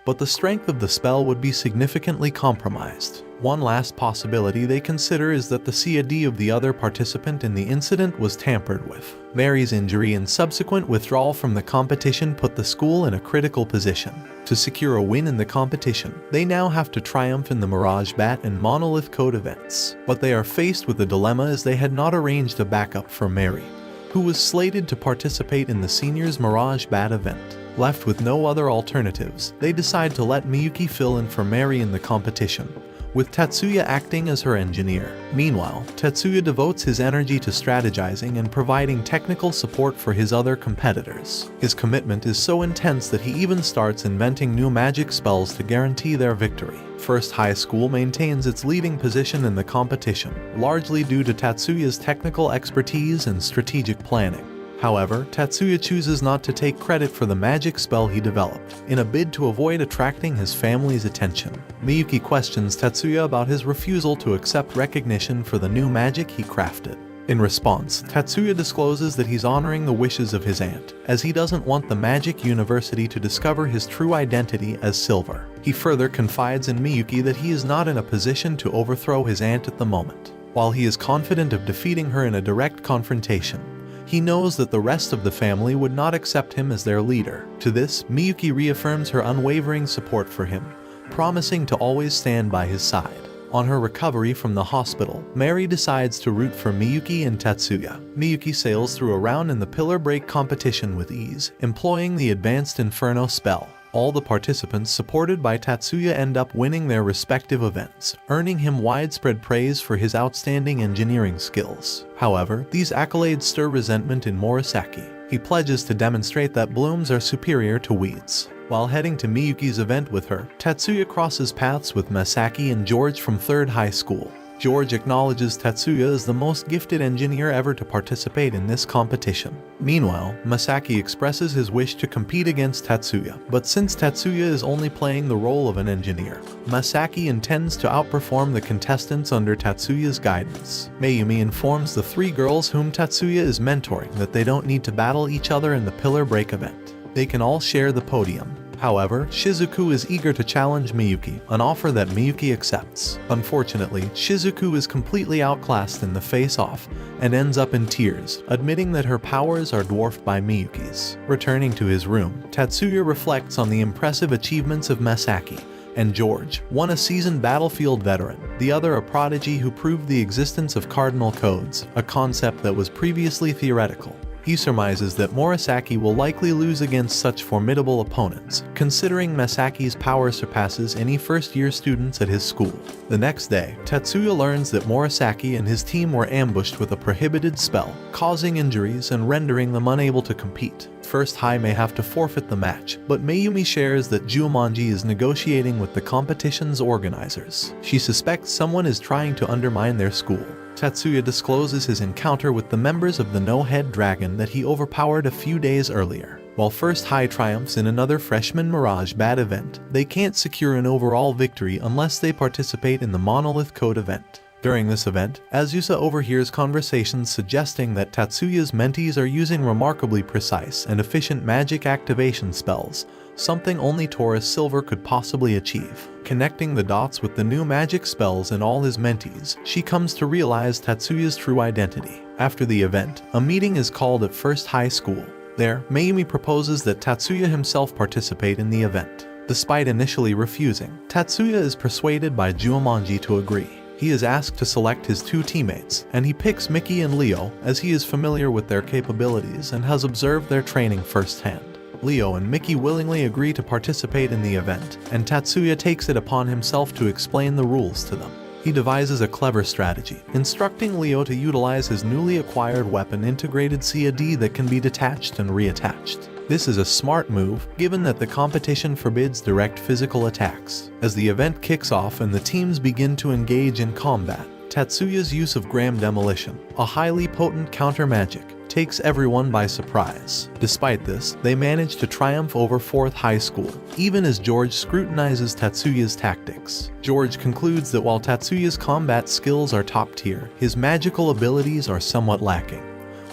but the strength of the spell would be significantly compromised. One last possibility they consider is that the CAD of the other participant in the incident was tampered with. Mary's injury and subsequent withdrawal from the competition put the school in a critical position. To secure a win in the competition, they now have to triumph in the Mirage Bat and Monolith Code events. But they are faced with a dilemma as they had not arranged a backup for Mary, who was slated to participate in the seniors Mirage Bat event. Left with no other alternatives, they decide to let Miyuki fill in for Mary in the competition, with Tatsuya acting as her engineer. Meanwhile, Tatsuya devotes his energy to strategizing and providing technical support for his other competitors. His commitment is so intense that he even starts inventing new magic spells to guarantee their victory. First High School maintains its leading position in the competition, largely due to Tatsuya's technical expertise and strategic planning. However, Tatsuya chooses not to take credit for the magic spell he developed, in a bid to avoid attracting his family's attention. Miyuki questions Tatsuya about his refusal to accept recognition for the new magic he crafted. In response, Tatsuya discloses that he's honoring the wishes of his aunt, as he doesn't want the Magic University to discover his true identity as Silver. He further confides in Miyuki that he is not in a position to overthrow his aunt at the moment. While he is confident of defeating her in a direct confrontation, he knows that the rest of the family would not accept him as their leader. To this, Miyuki reaffirms her unwavering support for him, promising to always stand by his side. On her recovery from the hospital, Mary decides to root for Miyuki and Tatsuya. Miyuki sails through a round in the pillar break competition with ease, employing the advanced Inferno spell. All the participants supported by Tatsuya end up winning their respective events, earning him widespread praise for his outstanding engineering skills. However, these accolades stir resentment in Morisaki. He pledges to demonstrate that blooms are superior to weeds. While heading to Miyuki's event with her, Tatsuya crosses paths with Masaki and George from Third High School. George acknowledges Tatsuya as the most gifted engineer ever to participate in this competition. Meanwhile, Masaki expresses his wish to compete against Tatsuya, but since Tatsuya is only playing the role of an engineer, Masaki intends to outperform the contestants under Tatsuya's guidance. Mayumi informs the three girls whom Tatsuya is mentoring that they don't need to battle each other in the pillar break event. They can all share the podium. However, Shizuku is eager to challenge Miyuki, an offer that Miyuki accepts. Unfortunately, Shizuku is completely outclassed in the face-off and ends up in tears, admitting that her powers are dwarfed by Miyuki's. Returning to his room, Tatsuya reflects on the impressive achievements of Masaki and George, one a seasoned battlefield veteran, the other a prodigy who proved the existence of cardinal codes, a concept that was previously theoretical. He surmises that Morisaki will likely lose against such formidable opponents, considering Masaki's power surpasses any first-year students at his school. The next day, Tatsuya learns that Morisaki and his team were ambushed with a prohibited spell, causing injuries and rendering them unable to compete. First High may have to forfeit the match, but Mayumi shares that Jumonji is negotiating with the competition's organizers. She suspects someone is trying to undermine their school. Tatsuya discloses his encounter with the members of the No-Head Dragon that he overpowered a few days earlier. While First High triumphs in another Freshman Mirage Bat event, they can't secure an overall victory unless they participate in the Monolith Code event. During this event, Azusa overhears conversations suggesting that Tatsuya's mentees are using remarkably precise and efficient magic activation spells, something only Taurus Silver could possibly achieve. Connecting the dots with the new magic spells in all his mentees, she comes to realize Tatsuya's true identity. After the event, a meeting is called at First High School. There, Mayumi proposes that Tatsuya himself participate in the event. Despite initially refusing, Tatsuya is persuaded by Jumonji to agree. He is asked to select his two teammates, and he picks Miki and Leo as he is familiar with their capabilities and has observed their training firsthand. Leo and Miki willingly agree to participate in the event, and Tatsuya takes it upon himself to explain the rules to them. He devises a clever strategy, instructing Leo to utilize his newly acquired weapon integrated CAD that can be detached and reattached. This is a smart move, given that the competition forbids direct physical attacks. As the event kicks off and the teams begin to engage in combat, Tatsuya's use of Gram Demolition, a highly potent counter-magic, takes everyone by surprise. Despite this, they manage to triumph over Fourth High School, even as George scrutinizes Tatsuya's tactics. George concludes that while Tatsuya's combat skills are top tier, his magical abilities are somewhat lacking,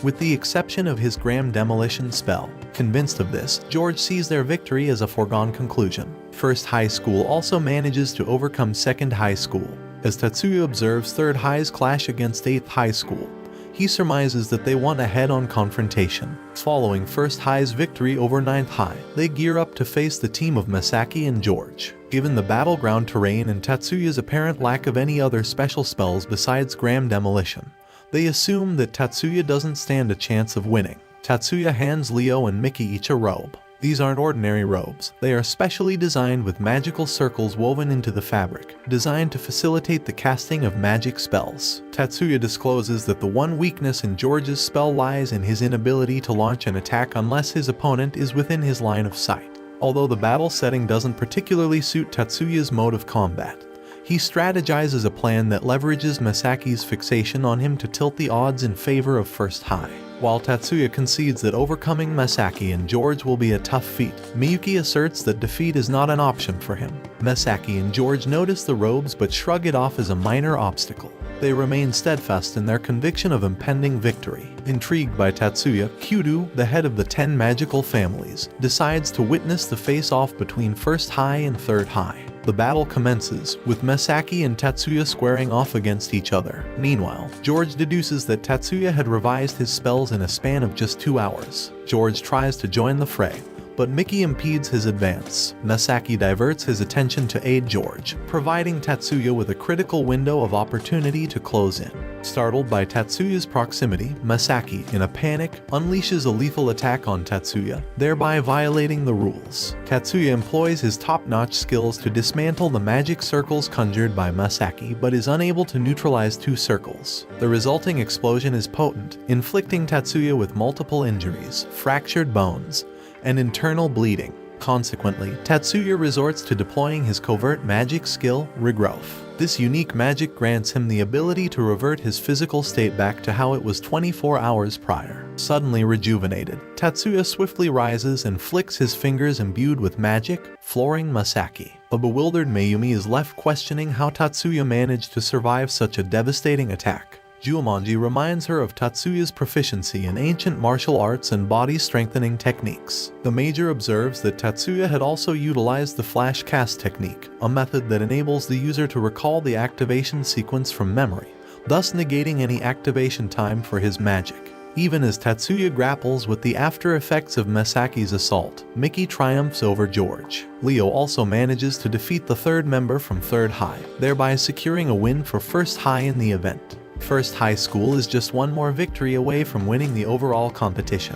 with the exception of his Gram Demolition spell. Convinced of this, George sees their victory as a foregone conclusion. First High School also manages to overcome Second High School. As Tatsuya observes Third High's clash against 8th High School, he surmises that they want a head-on confrontation. Following First High's victory over 9th High, they gear up to face the team of Masaki and George. Given the battleground terrain and Tatsuya's apparent lack of any other special spells besides Gram Demolition, they assume that Tatsuya doesn't stand a chance of winning. Tatsuya hands Leo and Mickey each a robe. These aren't ordinary robes. They are specially designed with magical circles woven into the fabric, designed to facilitate the casting of magic spells. Tatsuya discloses that the one weakness in George's spell lies in his inability to launch an attack unless his opponent is within his line of sight. Although the battle setting doesn't particularly suit Tatsuya's mode of combat, he strategizes a plan that leverages Masaki's fixation on him to tilt the odds in favor of First High. While Tatsuya concedes that overcoming Masaki and George will be a tough feat, Miyuki asserts that defeat is not an option for him. Masaki and George notice the robes but shrug it off as a minor obstacle. They remain steadfast in their conviction of impending victory. Intrigued by Tatsuya, Kyudo, the head of the 10 magical families, decides to witness the face-off between First High and Third High. The battle commences, with Masaki and Tatsuya squaring off against each other. Meanwhile, George deduces that Tatsuya had revised his spells in a span of just 2 hours. George tries to join the fray, but Mickey impedes his advance. Masaki diverts his attention to aid George, providing Tatsuya with a critical window of opportunity to close in. Startled by Tatsuya's proximity, Masaki, in a panic, unleashes a lethal attack on Tatsuya, thereby violating the rules. Tatsuya employs his top-notch skills to dismantle the magic circles conjured by Masaki, but is unable to neutralize 2 circles. The resulting explosion is potent, inflicting Tatsuya with multiple injuries, fractured bones, and internal bleeding. Consequently, Tatsuya resorts to deploying his covert magic skill, Regrowth. This unique magic grants him the ability to revert his physical state back to how it was 24 hours prior. Suddenly rejuvenated, Tatsuya swiftly rises and flicks his fingers imbued with magic, flooring Masaki. A bewildered Mayumi is left questioning how Tatsuya managed to survive such a devastating attack. Jumonji reminds her of Tatsuya's proficiency in ancient martial arts and body-strengthening techniques. The Major observes that Tatsuya had also utilized the flash cast technique, a method that enables the user to recall the activation sequence from memory, thus negating any activation time for his magic. Even as Tatsuya grapples with the after effects of Masaki's assault, Mickey triumphs over George. Leo also manages to defeat the 3rd member from Third High, thereby securing a win for First High in the event. First High School is just one more victory away from winning the overall competition.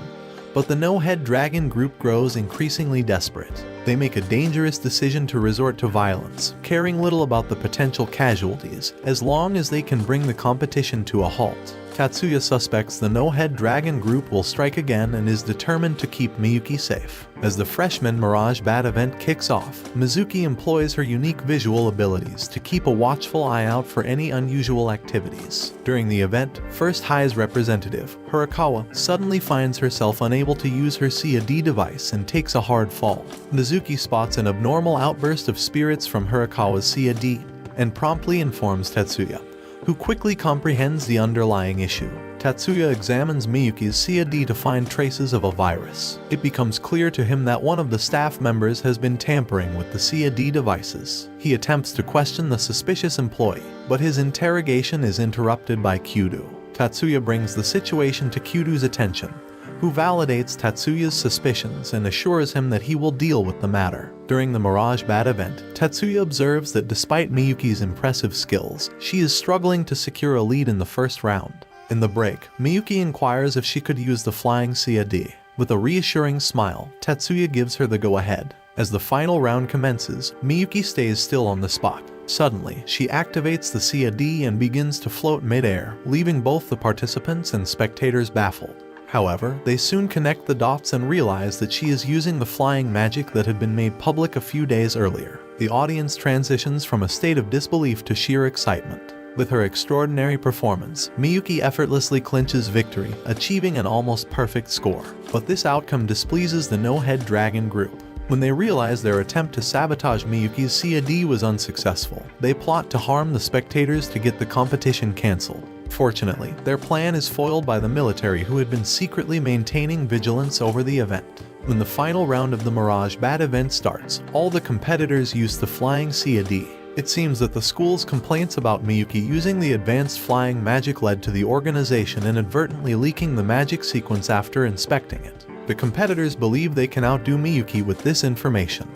But the No-Head Dragon group grows increasingly desperate. They make a dangerous decision to resort to violence, caring little about the potential casualties, as long as they can bring the competition to a halt. Tatsuya suspects the No-Head Dragon group will strike again and is determined to keep Miyuki safe. As the freshman Mirage Bat event kicks off, Mizuki employs her unique visual abilities to keep a watchful eye out for any unusual activities. During the event, First High's representative, Hirakawa, suddenly finds herself unable to use her CAD device and takes a hard fall. Mizuki spots an abnormal outburst of spirits from Hirakawa's CAD and promptly informs Tatsuya, who quickly comprehends the underlying issue. Tatsuya examines Miyuki's CAD to find traces of a virus. It becomes clear to him that one of the staff members has been tampering with the CAD devices. He attempts to question the suspicious employee, but his interrogation is interrupted by Kyudo. Tatsuya brings the situation to Kyudo's attention, who validates Tatsuya's suspicions and assures him that he will deal with the matter. During the Mirage Bat event, Tatsuya observes that despite Miyuki's impressive skills, she is struggling to secure a lead in the first round. In the break, Miyuki inquires if she could use the flying CAD. With a reassuring smile, Tatsuya gives her the go-ahead. As the final round commences, Miyuki stays still on the spot. Suddenly, she activates the CAD and begins to float mid-air, leaving both the participants and spectators baffled. However, they soon connect the dots and realize that she is using the flying magic that had been made public a few days earlier. The audience transitions from a state of disbelief to sheer excitement. With her extraordinary performance, Miyuki effortlessly clinches victory, achieving an almost perfect score. But this outcome displeases the No-Head Dragon group. When they realize their attempt to sabotage Miyuki's CAD was unsuccessful, they plot to harm the spectators to get the competition cancelled. Fortunately, their plan is foiled by the military, who had been secretly maintaining vigilance over the event. When the final round of the Mirage Bat event starts, all the competitors use the Flying CAD. It seems that the school's complaints about Miyuki using the advanced flying magic led to the organization inadvertently leaking the magic sequence after inspecting it. The competitors believe they can outdo Miyuki with this information,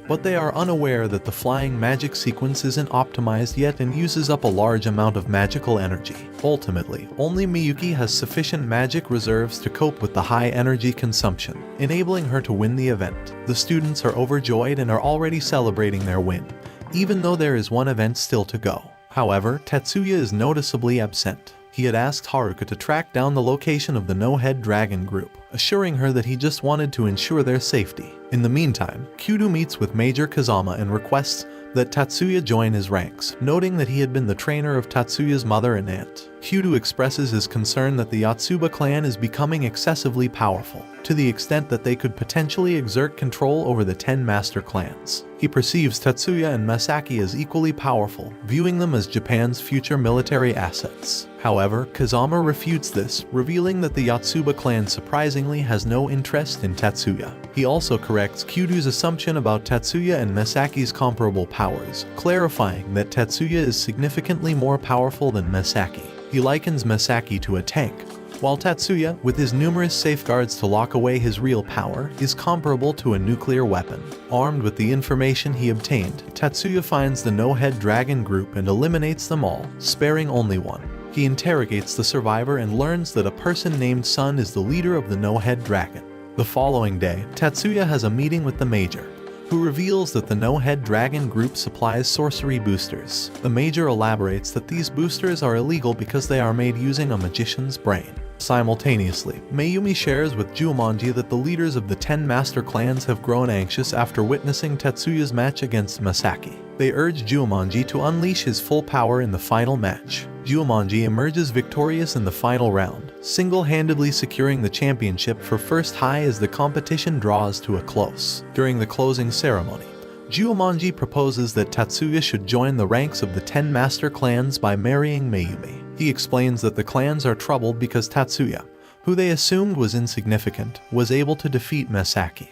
but they are unaware that the flying magic sequence isn't optimized yet and uses up a large amount of magical energy. Ultimately, only Miyuki has sufficient magic reserves to cope with the high energy consumption, enabling her to win the event. The students are overjoyed and are already celebrating their win, even though there is one event still to go. However, Tetsuya is noticeably absent. He had asked Haruka to track down the location of the No-Head Dragon group, assuring her that he just wanted to ensure their safety. In the meantime, Kyudo meets with Major Kazama and requests that Tatsuya join his ranks, noting that he had been the trainer of Tatsuya's mother and aunt. Kyudo expresses his concern that the Yotsuba clan is becoming excessively powerful, to the extent that they could potentially exert control over the 10 master clans. He perceives Tatsuya and Masaki as equally powerful, viewing them as Japan's future military assets. However, Kazama refutes this, revealing that the Yotsuba clan surprisingly has no interest in Tatsuya. He also corrects Kyudo's assumption about Tatsuya and Masaki's comparable powers, clarifying that Tatsuya is significantly more powerful than Masaki. He likens Masaki to a tank, while Tatsuya, with his numerous safeguards to lock away his real power, is comparable to a nuclear weapon. Armed with the information he obtained, Tatsuya finds the No-Head Dragon group and eliminates them all, sparing only one. He interrogates the survivor and learns that a person named Sun is the leader of the No-Head Dragon. The following day, Tatsuya has a meeting with the Major, who reveals that the No-Head Dragon group supplies sorcery boosters. The Major elaborates that these boosters are illegal because they are made using a magician's brain. Simultaneously, Mayumi shares with Jumonji that the leaders of the 10 master clans have grown anxious after witnessing Tetsuya's match against Masaki. They urge Jumonji to unleash his full power in the final match. Jumonji emerges victorious in the final round, single-handedly securing the championship for first high as the competition draws to a close. During the closing ceremony, Jumonji proposes that Tatsuya should join the ranks of the 10 master clans by marrying Mayumi. He explains that the clans are troubled because Tatsuya, who they assumed was insignificant, was able to defeat Masaki,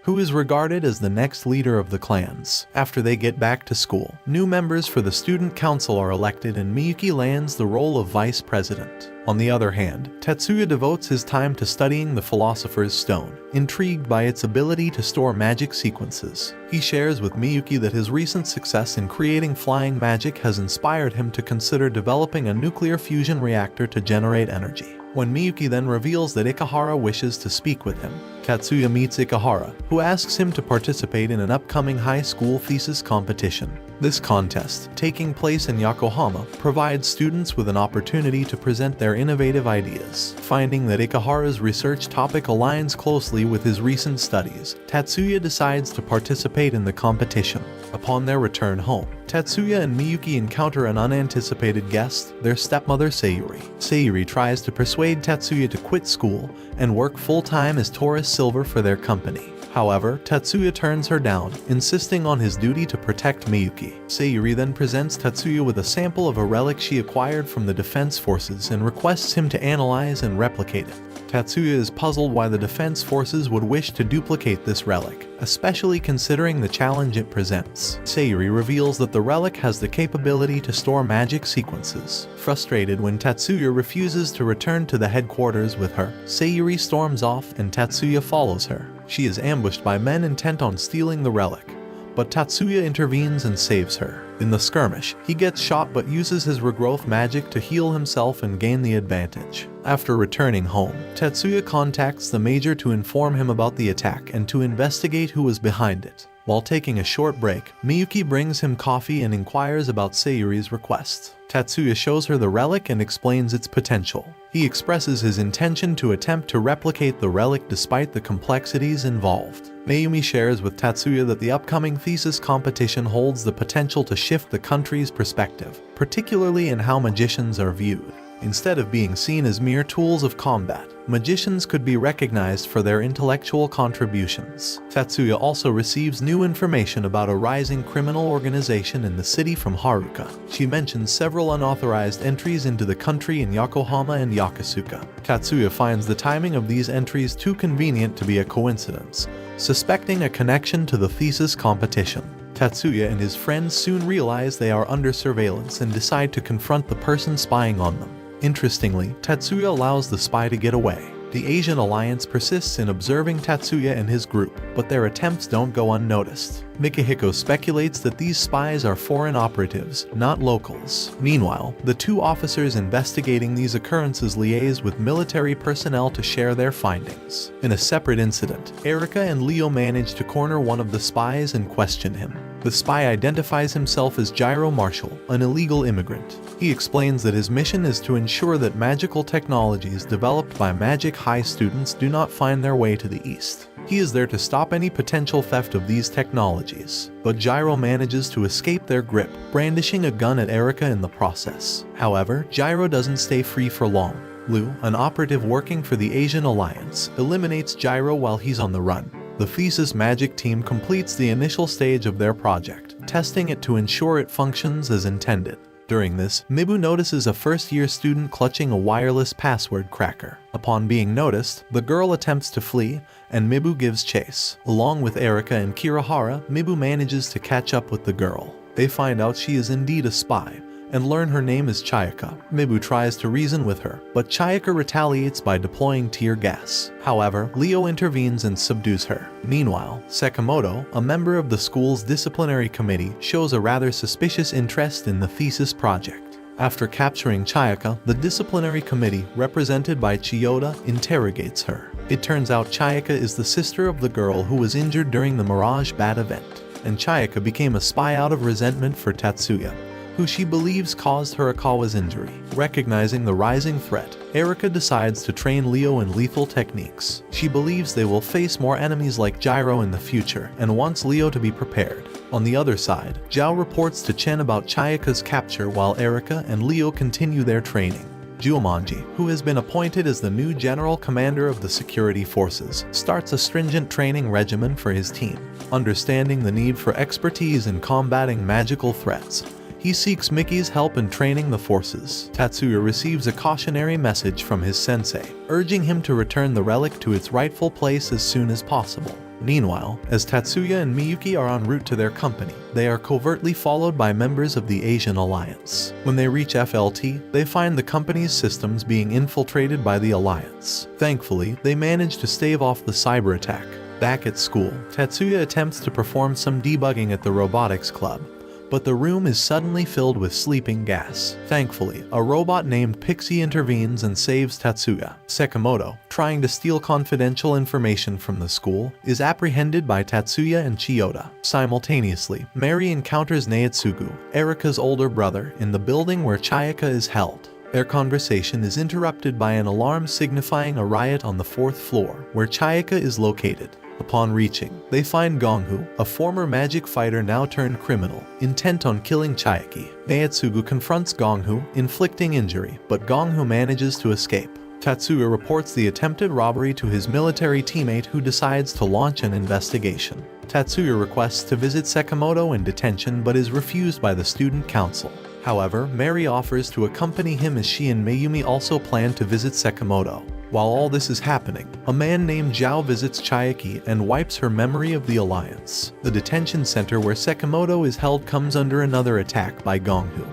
who is regarded as the next leader of the clans. After they get back to school, new members for the student council are elected and Miyuki lands the role of vice president. On the other hand, Tetsuya devotes his time to studying the Philosopher's Stone, intrigued by its ability to store magic sequences. He shares with Miyuki that his recent success in creating flying magic has inspired him to consider developing a nuclear fusion reactor to generate energy. When Miyuki then reveals that Ikahara wishes to speak with him, Tatsuya meets Ikahara, who asks him to participate in an upcoming high school thesis competition. This contest, taking place in Yokohama, provides students with an opportunity to present their innovative ideas. Finding that Ikahara's research topic aligns closely with his recent studies, Tatsuya decides to participate in the competition. Upon their return home, Tatsuya and Miyuki encounter an unanticipated guest, their stepmother Sayuri. Sayuri tries to persuade Tatsuya to quit school and work full-time as Taurus Silver for their company. However, Tatsuya turns her down, insisting on his duty to protect Miyuki. Sayuri then presents Tatsuya with a sample of a relic she acquired from the defense forces and requests him to analyze and replicate it. Tatsuya is puzzled why the defense forces would wish to duplicate this relic, especially considering the challenge it presents. Sayuri reveals that the relic has the capability to store magic sequences. Frustrated when Tatsuya refuses to return to the headquarters with her, Sayuri storms off and Tatsuya follows her. She is ambushed by men intent on stealing the relic, but Tatsuya intervenes and saves her. In the skirmish, he gets shot but uses his regrowth magic to heal himself and gain the advantage. After returning home, Tatsuya contacts the Major to inform him about the attack and to investigate who was behind it. While taking a short break, Miyuki brings him coffee and inquires about Sayuri's request. Tatsuya shows her the relic and explains its potential. He expresses his intention to attempt to replicate the relic despite the complexities involved. Mayumi shares with Tatsuya that the upcoming thesis competition holds the potential to shift the country's perspective, particularly in how magicians are viewed. Instead of being seen as mere tools of combat, magicians could be recognized for their intellectual contributions. Tatsuya also receives new information about a rising criminal organization in the city from Haruka. She mentions several unauthorized entries into the country in Yokohama and Yokosuka. Tatsuya finds the timing of these entries too convenient to be a coincidence, suspecting a connection to the thesis competition. Tatsuya and his friends soon realize they are under surveillance and decide to confront the person spying on them. Interestingly, Tatsuya allows the spy to get away. The Asian Alliance persists in observing Tatsuya and his group, but their attempts don't go unnoticed. Mikihiko speculates that these spies are foreign operatives, not locals. Meanwhile, the two officers investigating these occurrences liaise with military personnel to share their findings. In a separate incident, Erika and Leo manage to corner one of the spies and question him. The spy identifies himself as Gyro Marshall, an illegal immigrant. He explains that his mission is to ensure that magical technologies developed by Magic High students do not find their way to the East. He is there to stop any potential theft of these technologies, but Gyro manages to escape their grip, brandishing a gun at Erika in the process. However, Gyro doesn't stay free for long. Liu, an operative working for the Asian Alliance, eliminates Gyro while he's on the run. The Thesis Magic team completes the initial stage of their project, testing it to ensure it functions as intended. During this, Mibu notices a first-year student clutching a wireless password cracker. Upon being noticed, the girl attempts to flee, and Mibu gives chase. Along with Erika and Kirihara, Mibu manages to catch up with the girl. They find out she is indeed a spy, and learn her name is Chayaka. Mibu tries to reason with her, but Chayaka retaliates by deploying tear gas. However, Leo intervenes and subdues her. Meanwhile, Sekimoto, a member of the school's disciplinary committee, shows a rather suspicious interest in the thesis project. After capturing Chayaka, the disciplinary committee, represented by Chiyoda, interrogates her. It turns out Chayaka is the sister of the girl who was injured during the Mirage Bat event, and Chayaka became a spy out of resentment for Tatsuya, who she believes caused Hirakawa's injury. Recognizing the rising threat, Erika decides to train Leo in lethal techniques. She believes they will face more enemies like Gyro in the future and wants Leo to be prepared. On the other side, Zhao reports to Chen about Chayaka's capture while Erika and Leo continue their training. Juomanji, who has been appointed as the new general commander of the security forces, starts a stringent training regimen for his team. Understanding the need for expertise in combating magical threats, he seeks Mickey's help in training the forces. Tatsuya receives a cautionary message from his sensei, urging him to return the relic to its rightful place as soon as possible. Meanwhile, as Tatsuya and Miyuki are en route to their company, they are covertly followed by members of the Asian Alliance. When they reach FLT, they find the company's systems being infiltrated by the Alliance. Thankfully, they manage to stave off the cyber attack. Back at school, Tatsuya attempts to perform some debugging at the robotics club, but the room is suddenly filled with sleeping gas. Thankfully, a robot named Pixie intervenes and saves Tatsuya. Sekimoto, trying to steal confidential information from the school, is apprehended by Tatsuya and Chiyoda. Simultaneously, Mary encounters Naotsugu, Erika's older brother, in the building where Chayaka is held. Their conversation is interrupted by an alarm signifying a riot on the 4th floor, where Chayaka is located. Upon reaching, they find Gonghu, a former magic fighter now turned criminal, intent on killing Chayaki. Naotsugu confronts Gonghu, inflicting injury, but Gonghu manages to escape. Tatsuya reports the attempted robbery to his military teammate, who decides to launch an investigation. Tatsuya requests to visit Sekimoto in detention but is refused by the student council. However, Mary offers to accompany him as she and Mayumi also plan to visit Sekimoto. While all this is happening, a man named Zhao visits Chayaki and wipes her memory of the Alliance. The detention center where Sekimoto is held comes under another attack by Gonghu,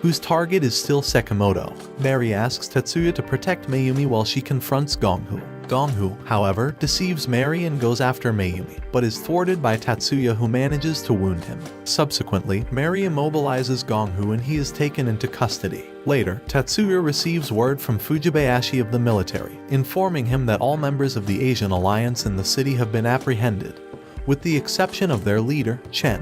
whose target is still Sekimoto. Mary asks Tatsuya to protect Mayumi while she confronts Gonghu. Gonghu, however, deceives Mary and goes after Mayumi, but is thwarted by Tatsuya, who manages to wound him. Subsequently, Mary immobilizes Gonghu and he is taken into custody. Later, Tatsuya receives word from Fujibayashi of the military, informing him that all members of the Asian Alliance in the city have been apprehended, with the exception of their leader, Chen,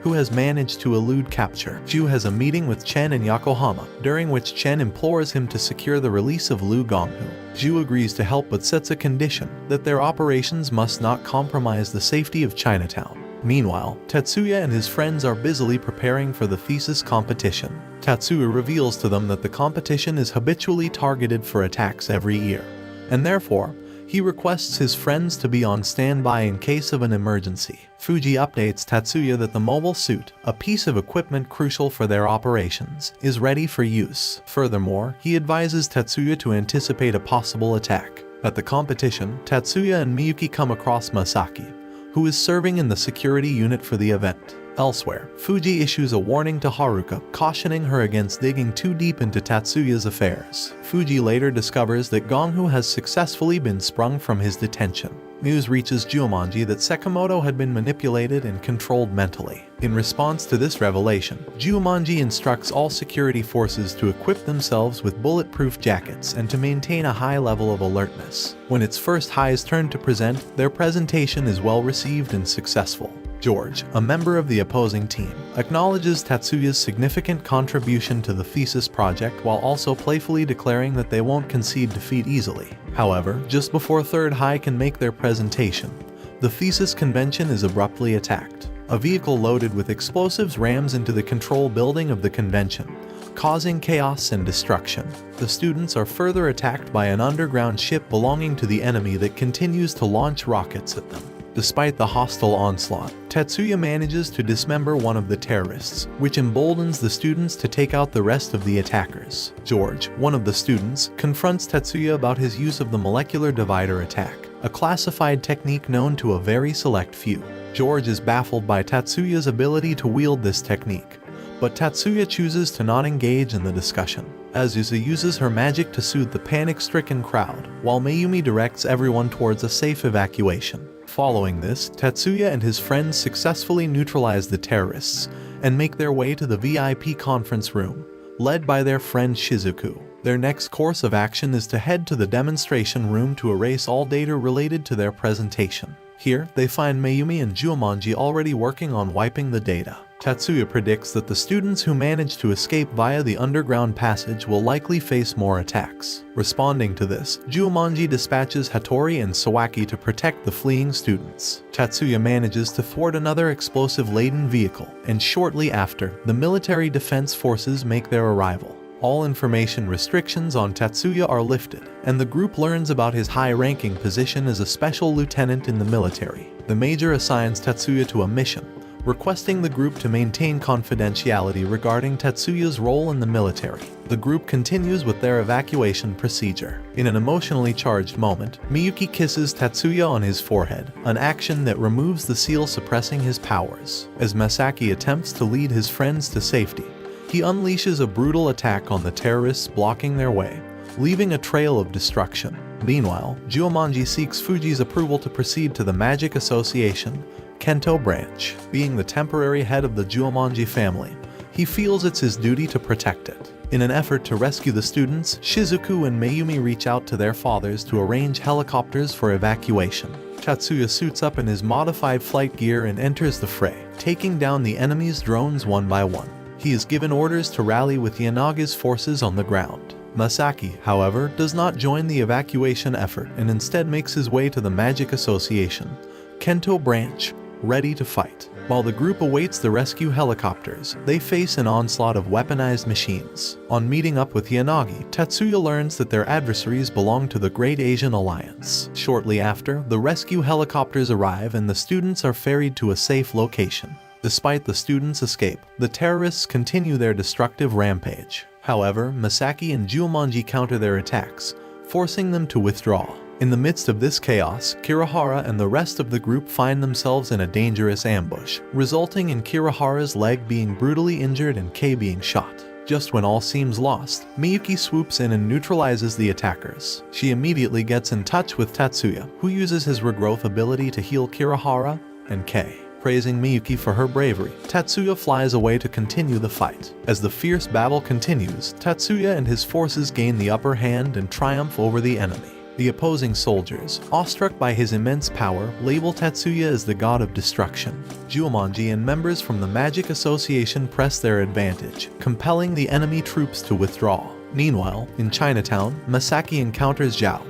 who has managed to elude capture. Ju has a meeting with Chen in Yokohama, during which Chen implores him to secure the release of Liu Gonghu. Ju agrees to help but sets a condition that their operations must not compromise the safety of Chinatown. Meanwhile, Tetsuya and his friends are busily preparing for the thesis competition. Tetsuya reveals to them that the competition is habitually targeted for attacks every year, and therefore, he requests his friends to be on standby in case of an emergency. Fuji updates Tetsuya that the mobile suit, a piece of equipment crucial for their operations, is ready for use. Furthermore, he advises Tetsuya to anticipate a possible attack. At the competition, Tetsuya and Miyuki come across Masaki, who is serving in the security unit for the event. Elsewhere, Fuji issues a warning to Haruka, cautioning her against digging too deep into Tetsuya's affairs. Fuji later discovers that Gonghu has successfully been sprung from his detention. News reaches Jumonji that Sekimoto had been manipulated and controlled mentally. In response to this revelation, Jumonji instructs all security forces to equip themselves with bulletproof jackets and to maintain a high level of alertness. When its first high's turn to present, their presentation is well received and successful. George, a member of the opposing team, acknowledges Tetsuya's significant contribution to the thesis project while also playfully declaring that they won't concede defeat easily. However, just before Third High can make their presentation, the thesis convention is abruptly attacked. A vehicle loaded with explosives rams into the control building of the convention, causing chaos and destruction. The students are further attacked by an underground ship belonging to the enemy that continues to launch rockets at them. Despite the hostile onslaught, Tetsuya manages to dismember one of the terrorists, which emboldens the students to take out the rest of the attackers. George, one of the students, confronts Tetsuya about his use of the molecular divider attack, a classified technique known to a very select few. George is baffled by Tetsuya's ability to wield this technique, but Tetsuya chooses to not engage in the discussion. Azusa uses her magic to soothe the panic-stricken crowd, while Mayumi directs everyone towards a safe evacuation. Following this, Tetsuya and his friends successfully neutralize the terrorists and make their way to the VIP conference room, led by their friend Shizuku. Their next course of action is to head to the demonstration room to erase all data related to their presentation. Here, they find Mayumi and Jumonji already working on wiping the data. Tetsuya predicts that the students who manage to escape via the underground passage will likely face more attacks. Responding to this, Jumonji dispatches Hattori and Sawaki to protect the fleeing students. Tetsuya manages to thwart another explosive-laden vehicle, and shortly after, the military defense forces make their arrival. All information restrictions on Tetsuya are lifted, and the group learns about his high-ranking position as a special lieutenant in the military. The major assigns Tetsuya to a mission, requesting the group to maintain confidentiality regarding Tetsuya's role in the military. The group continues with their evacuation procedure. In an emotionally charged moment, Miyuki kisses Tetsuya on his forehead, an action that removes the seal suppressing his powers. As Masaki attempts to lead his friends to safety, he unleashes a brutal attack on the terrorists blocking their way, leaving a trail of destruction. Meanwhile, Jumonji seeks Fuji's approval to proceed to the Magic Association Kento branch. Being the temporary head of the Jumonji family, he feels it's his duty to protect it. In an effort to rescue the students, Shizuku and Mayumi reach out to their fathers to arrange helicopters for evacuation. Tetsuya suits up in his modified flight gear and enters the fray, taking down the enemy's drones one by one. He is given orders to rally with Yanaga's forces on the ground. Masaki, however, does not join the evacuation effort and instead makes his way to the Magic Association Kento branch, ready to fight. While the group awaits the rescue helicopters, they face an onslaught of weaponized machines. On meeting up with Yanagi, Tetsuya learns that their adversaries belong to the Great Asian Alliance. Shortly after, the rescue helicopters arrive and the students are ferried to a safe location. Despite the students' escape, the terrorists continue their destructive rampage. However, Masaki and Jumonji counter their attacks, forcing them to withdraw. In the midst of this chaos, Kirihara and the rest of the group find themselves in a dangerous ambush, resulting in Kirihara's leg being brutally injured and Kei being shot. Just when all seems lost, Miyuki swoops in and neutralizes the attackers. She immediately gets in touch with Tetsuya, who uses his regrowth ability to heal Kirihara and Kei. Praising Miyuki for her bravery, Tetsuya flies away to continue the fight. As the fierce battle continues, Tetsuya and his forces gain the upper hand and triumph over the enemy. The opposing soldiers, awestruck by his immense power, label Tetsuya as the god of destruction. Jumonji and members from the Magic Association press their advantage, compelling the enemy troops to withdraw. Meanwhile, in Chinatown, Masaki encounters Zhao,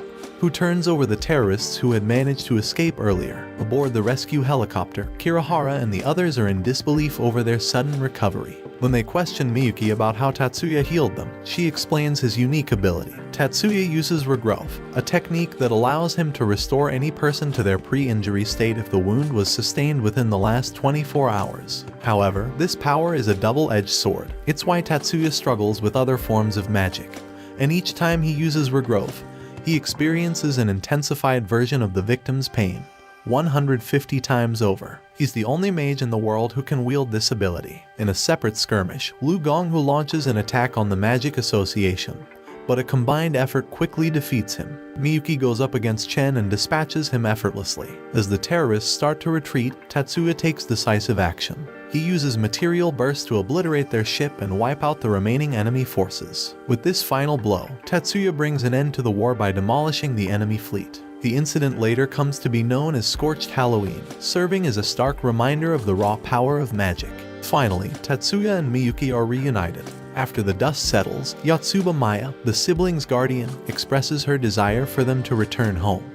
who turns over the terrorists who had managed to escape earlier. Aboard the rescue helicopter, Kirihara and the others are in disbelief over their sudden recovery. When they question Miyuki about how Tatsuya healed them, she explains his unique ability. Tatsuya uses regrowth, a technique that allows him to restore any person to their pre-injury state if the wound was sustained within the last 24 hours. However, this power is a double-edged sword. It's why Tatsuya struggles with other forms of magic, and each time he uses regrowth, he experiences an intensified version of the victim's pain, 150 times over. He's the only mage in the world who can wield this ability. In a separate skirmish, Lu Gonghu launches an attack on the Magic Association, but a combined effort quickly defeats him. Miyuki goes up against Chen and dispatches him effortlessly. As the terrorists start to retreat, Tatsuya takes decisive action. He uses material burst to obliterate their ship and wipe out the remaining enemy forces. With this final blow, Tatsuya brings an end to the war by demolishing the enemy fleet. The incident later comes to be known as Scorched Halloween, serving as a stark reminder of the raw power of magic. Finally, Tatsuya and Miyuki are reunited. After the dust settles, Yotsuba Maya, the siblings' guardian, expresses her desire for them to return home.